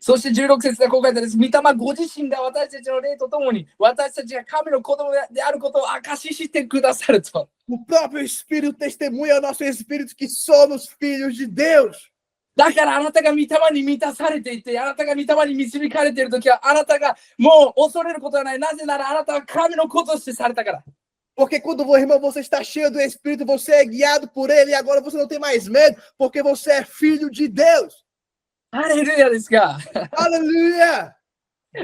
そして16節でこう書いてあるんです。御霊ご自身が私たちの霊とともに、私たちが神の子供であることを証ししてくださると。 O próprio Espírito testemunha ao nosso Espírito que somos filhos de Deus. だからあなたが御霊に満たされていて、あなたが御霊に導かれているときは、あなたがもう恐れることはない。なぜならあなたは神の子としてされたから。 Porque quando, irmão, você está cheio do Espírito, você é guiado por ele e agora você não tem mais medo, porque você é filho de Deus. ハレルヤですか。 Aleluia!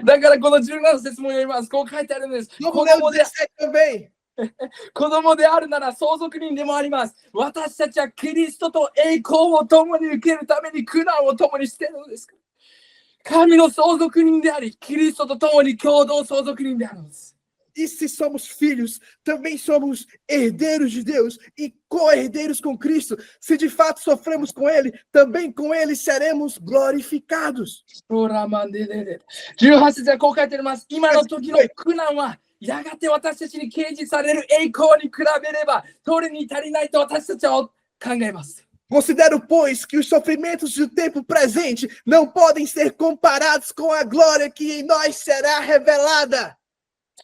だからこの17節も読みます。こう書いてあるんです。 Vamos 子 ler o 供で 17 também. 子供であるなら相続人でもあります。私たちはキリストと栄光を共に受けるために苦難を共にしているのですから。神の相続人であり、キリストと共に共同相続人であるのです。 E se somos filhos, também somos herdeiros de Deus e co-herdeiros com Cristo. Se de fato sofremos com ele, também com ele seremos glorificados. 18節でこう書いてあります。今の時の苦難はやがて私たちに掲示される栄光に比べれば取るに足りないと私たちは考えます。 Considero, pois, que os sofrimentos do tempo presente não podem ser comparados com a glória que em nós será revelada.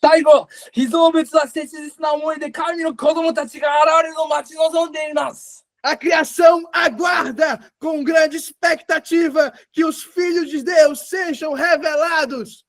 最後、被造物は切実な思いで神の子供たちが現れるのを待ち望んでいます。 A criação aguarda com grande expectativa que os filhos de Deus sejam revelados.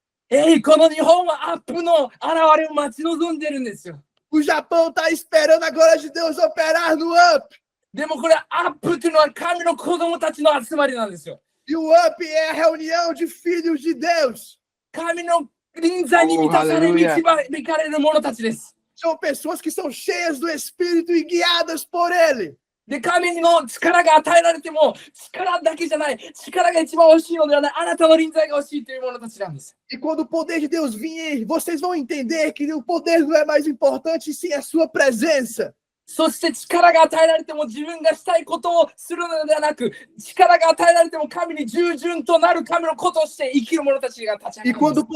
この日本はアップの現れを待ち望んでるんですよ。 O Japão está esperando a glória de Deus operar no UP. でもこれアップというのは神の子供たちの集まりなんですよ。 E o UP é a reunião de filhos de Deus. 神の臨在に満たされ導かれる者たちです。 São pessoas que são cheias do Espírito e guiadas por ele. で、神の力が与えられても、力だけじゃない、力が一番欲しいのではない、あなたの臨在が欲しいという者たちなんです。 E quando o poder de Deus vir, vocês vão entender que o poder não é mais importante, sim a sua presença. そして力が与えられても自分がしたいことをするのではなく、力が与えられても神に従順となる神の子として生きる者たちが立ち上 E がるんです。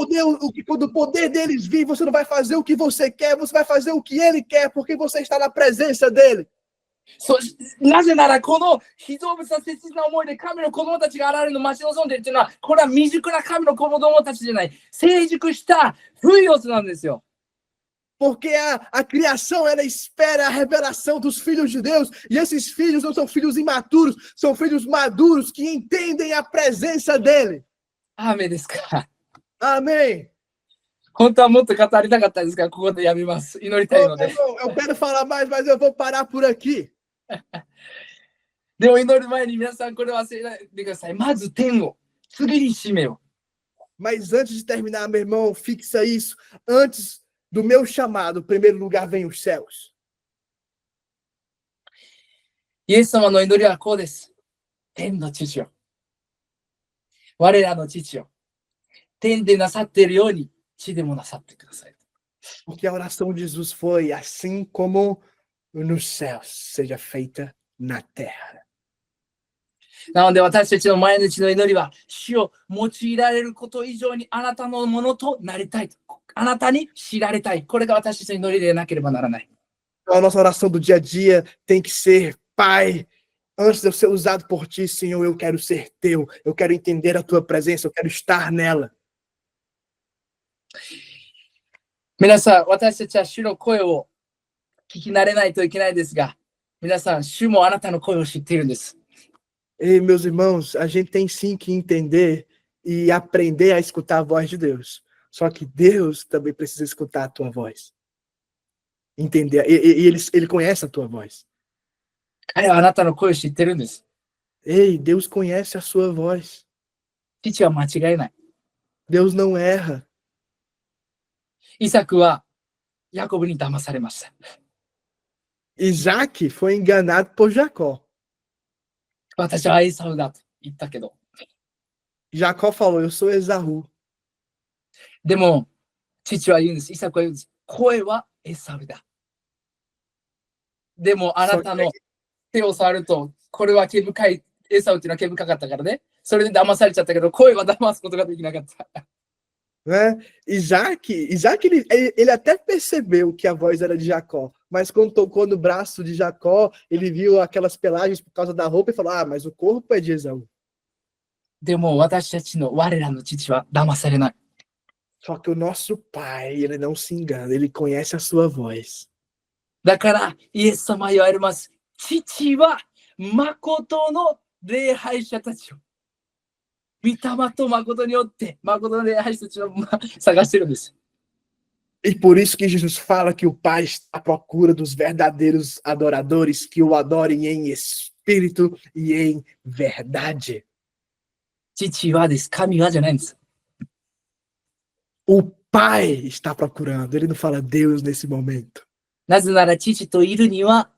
quando o poder deles vir, você não vai fazer o que você quer, você vai fazer o que ele quer, porque você está na presença dele. なぜならこの被造物は切実な思いで神の子供たちが現れるのを待ち望んでいるというのは、これは未熟な神の子供たちじゃない、成熟したフイオスなんですよ。Porque a criação, ela espera a revelação dos filhos de Deus. E esses filhos não são filhos imaturos, são filhos maduros que entendem a presença dele. アーメンですか。Amém. 本当はもっと語りたかったですが、ここでやめます。祈りたいので。 Eu quero falar mais, mas eu vou parar por aqui. でも祈る前に皆さんこれ忘れないでください。まず天を、次に使命を。 Mas antes de terminar, meu irmão, fixa isso. Antes do meu chamado, em primeiro lugar vem os céus. イエス様の祈りはこうです。天の父よ。我らの父よ。天でなさっているように地でもなさってください。 Porque a oração de Jesus foi assim como nos céus, seja feita na terra. なので私たちの毎日の祈りは、主を用いられること以上にあなたのものとなりたい。あなたに知られたい。これが私たちの祈りでなければならない。 A nossa oração do dia a dia tem que ser, Pai, antes de eu ser usado por ti, Senhor, eu quero ser teu. Eu quero entender a tua presença, eu quero estar nela. 皆さん、私たちは主の声を聞き慣れないといけないですが、皆さん、主もあなたの声を知っているんです。 E, meus irmãos, a gente tem sim que entender e aprender a escutar a voz de Deus. Só que Deus também precisa escutar a tua voz. Entender. E ele conhece a tua voz. 彼はあなたの声を知ってるんです。 Ei, Deus conhece a sua voz. 父は間違いない。 Deus não erra. イサクはヤコブに騙されました。 Isaac foi enganado por Jacó. 私はエサウだと言ったけど。 Jacó falou, eu sou Esaú. でも、父は言うんです。イサクは言うんです。声はエサウだ。でも、あなたの手を触ると、これは毛深い、エサウっていうのは毛深かったからね。それで騙されちゃったけど、声は騙すことができなかった。 Né? Isaac ele até percebeu que a voz era de Jacó, mas quando tocou no braço de Jacó, ele viu aquelas pelagens por causa da roupa e falou, mas o corpo é de Esaú. でも、私たちの我らの父は騙されない。 Só que o nosso pai, ele não se engana, ele conhece a sua voz. だから、イエス様は言われます。父は誠の礼拝者たちを。御霊と誠によって、誠の礼拝者たちを探してるんです。 E por isso que Jesus fala que o Pai está à procura dos verdadeiros adoradores que o adorem em espírito e em verdade. 父はです。神はじゃないんです。 O Pai está procurando, ele não fala Deus nesse momento. なぜなら父といるには、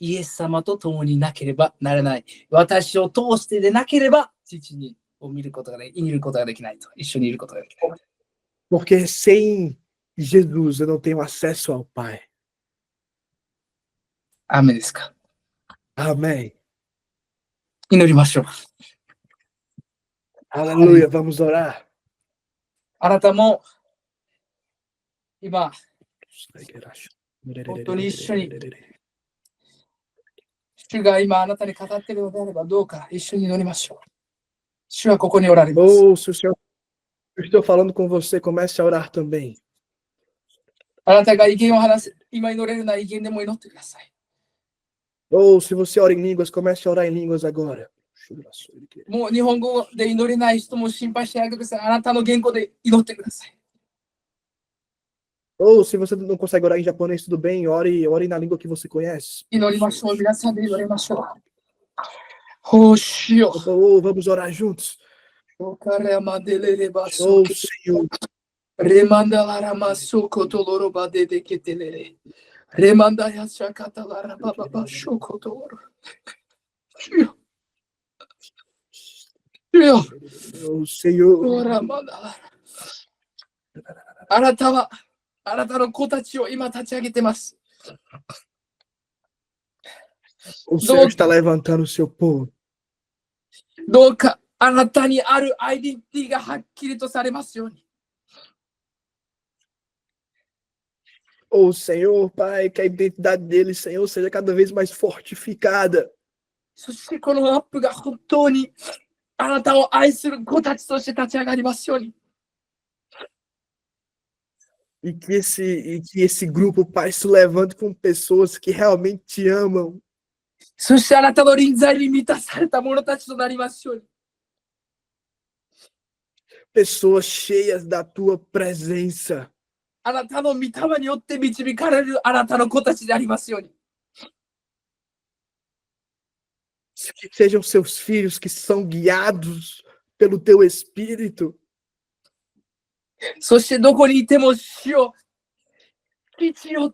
イエス様と共になければならない。私を通してでなければ、父にを見ることができないと。一緒にいることができない。 Porque sem Jesus eu não tenho acesso ao Pai. アーメンですか。 Amém. 祈りましょう。 Aleluia, vamos orar. あなたも、今、本当に一緒に、主が今あなたに語っているのであれば、どうか一緒に祈りましょう。主はここにおられます。 Ou se o Senhor, eu estou falando com você, comece a orar também. あなたが意見を話す、今祈れるなら意見でも祈ってください。 Ou se você ora em línguas, comece a orar em línguas agora. もう日本語で祈れない人も心配しないでください。あなたの言語で祈ってください。 Ou se você não consegue orar em japonês, tudo bem, ore na língua que você conhece. 祈りましょう。皆さんで祈りましょう。おしよ。 Ou vamos orar juntos. おからまでれれば Oh, Senhor. レマンダララマソコトロロバデデケテレレ。レマンダヤシャカタララバババショコトロロ。主よ。主よ。 Oh, Senhor. オラマダラ。あなたは、あなたの子たちを今立ち上げてます。 O Senhor está levantando o seu povo. どうかあなたにあるアイデンティティがはっきりとされますように。 Oh, Senhor, Pai, que a identidade dele, Senhor, seja cada vez mais fortificada. そしてこのアップが本当にあなたを愛する子たちとして立ち上がりますように。E que esse grupo, Pai, se levante com pessoas que realmente te amam. そしてあなたの臨在に満たされた者たちとなりますように。Pessoas cheias da tua presença. あなたの御霊によって導かれるあなたの子たちでありますように。Que sejam seus filhos que são guiados pelo teu Espírito. そしてどこにいても主よ、基地を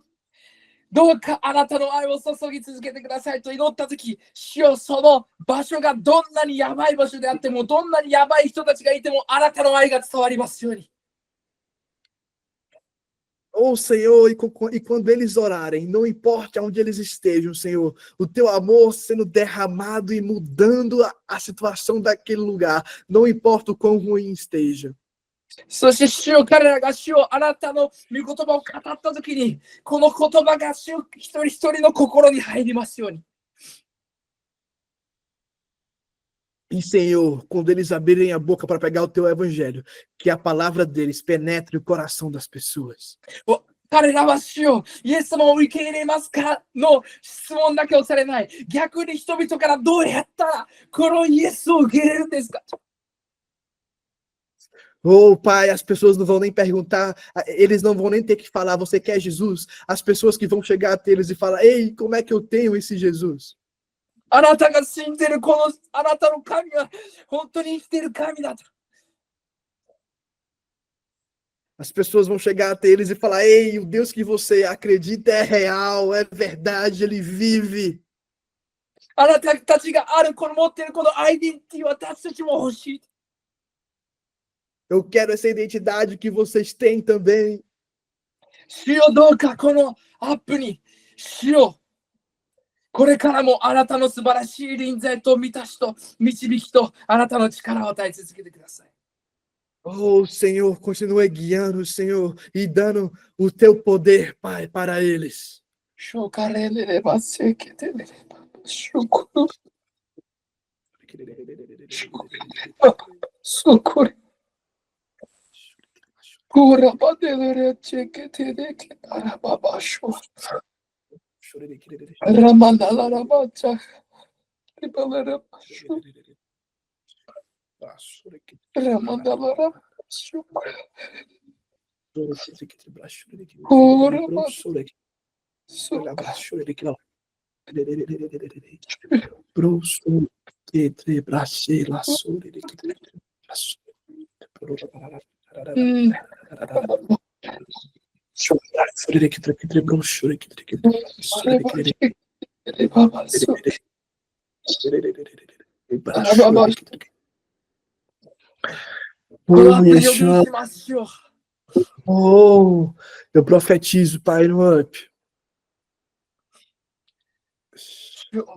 どうかあなたの愛を注ぎ続けてくださいと祈ったとき、主よ、その場所がどんなにやばい場所であっても、どんなにやばい人たちがいても、あなたの愛が伝わりますように。Oh, Senhor, e quando eles orarem, não importa onde eles estejam, Senhor, o teu amor sendo derramado e mudando a situação daquele lugar, não importa o quão ruim esteja. そして主よ、彼らが主よ、あなたの御言葉を語ったときに、この言葉が主よ、一人一人の心に入りますように。E, Senhor, quando eles abrirem a boca para pegar o teu evangelho, que a palavra deles penetre o coração das pessoas. 彼らは主よ、イエス様を受け入れますかの質問だけをされない。逆に人々からどうやったらこのイエスを受け入れるんですか。 Oh, Pai, as pessoas não vão nem perguntar, eles não vão nem ter que falar, você quer Jesus? As pessoas que vão chegar até eles e falar, ei, como é que eu tenho esse Jesus? あなたが信じるこのあなたの神は本当に生きている神だと。 As pessoas vão chegar até eles e falar, ei, o Deus que você acredita é real, é verdade, ele vive. あなたたちがあるこの持っているこのアイデンティティを私たちも欲しい。 Eu quero essa identidade que vocês têm também. 主よ、どうかこのアップに、主よ、これからもあなたの素晴らしい臨在と満たしと導きとあなたの力を与え続けてください。 Oh, Senhor, continue guiando, Senhor, e dando o teu poder, Pai, para eles. 主かられればせけてれれば主この主これほらばでれちけてれけあらばばしょラマナララバチャリバララバシュラマナララバシュほらばそか Oh, eu profetizo, Pai, no up.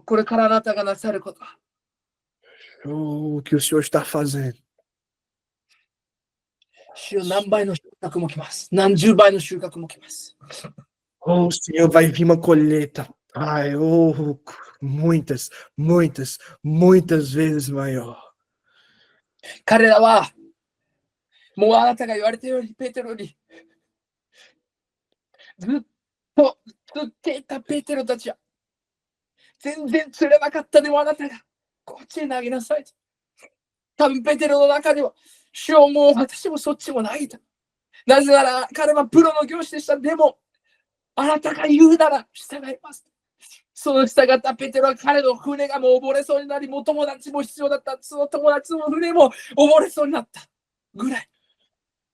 これからあなたがなさること。 Oh, o que o Senhor está fazendo. 主よ、何倍の収穫も来ます。何十倍の収穫も来ます。 Oh, Senhor, vai vir uma colheita. Ai, oh, muitas, muitas, muitas vezes maior. 彼らは、もうあなたが言われたように、ペテロに、ずっと釣っていたペテロたちは、全然釣れなかったでもあなたが、こっちへ投げなさい。多分ペテロの中では、主よ、もう私もそっちも投げた。なぜなら彼はプロの漁師でした。でも、あなたが言うなら従います。その従ったペテロは彼の船がもう溺れそうになり、もう友達も必要だった。その友達の船も溺れそうになったぐらい。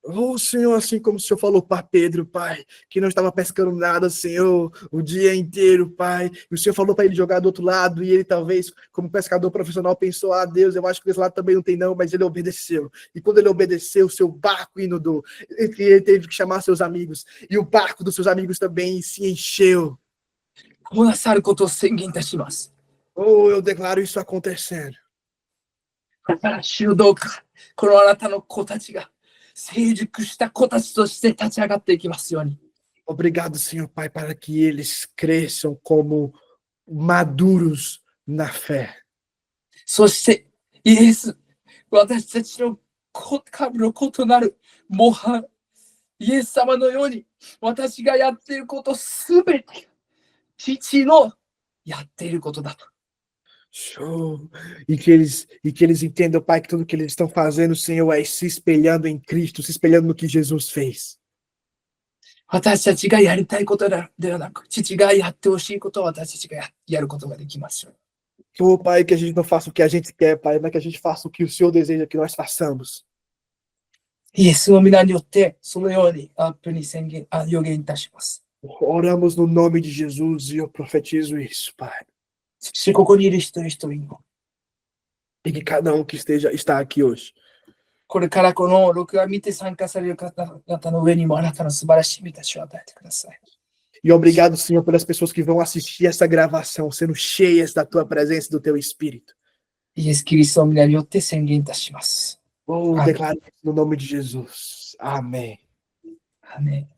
Oh, Senhor, assim como o Senhor falou para Pedro, Pai, que não estava pescando nada, Senhor, o dia inteiro, Pai. E o Senhor falou para ele jogar do outro lado, e ele talvez, como pescador profissional, pensou, ah, Deus, eu acho que desse lado também não tem não, mas ele obedeceu. E quando ele obedeceu, o seu barco inundou. Ele teve que chamar seus amigos, e o barco dos seus amigos também se encheu. こうなさることを宣言いたします。 Oh, eu declaro isso acontecendo. だから主よ、どうか、このあなたの子たちが、成熟した子たちとして立ち上がっていきますように。 Obrigado, Senhor Pai, para que eles cresçam como maduros na fé. そして、イエス、私たちの神の子となる模範、イエス様のように、私がやっていることすべて、父のやっていることだと。Show. E que eles entendam, Pai, que tudo que eles estão fazendo, Senhor, é se espelhando em Cristo, se espelhando no que Jesus fez. 私たちがやりたいことではなく、父がやってほしいことを私たちがやることができますように。Oh, Pai, que a gente não faça o que a gente quer, Pai, mas que a gente faça o que o Senhor deseja que nós façamos. イエスの皆によって、そのようにアップに予言いたします。Oramos no nome de Jesus e eu profetizo isso, Pai. そしてここにいる一人一人も、E que cada um que está aqui hoje, これからこの録画見て参加される方々の上にもあなたの素晴らしい御手を与えてください。e obrigado, Senhor, pelas pessoas que vão assistir essa gravação, sendo cheias da tua presença e do teu Espírito. イエス・キリストの皆によって宣言いたします。 Oh, Amém. declaro no nome de Jesus. Amém. アーメン。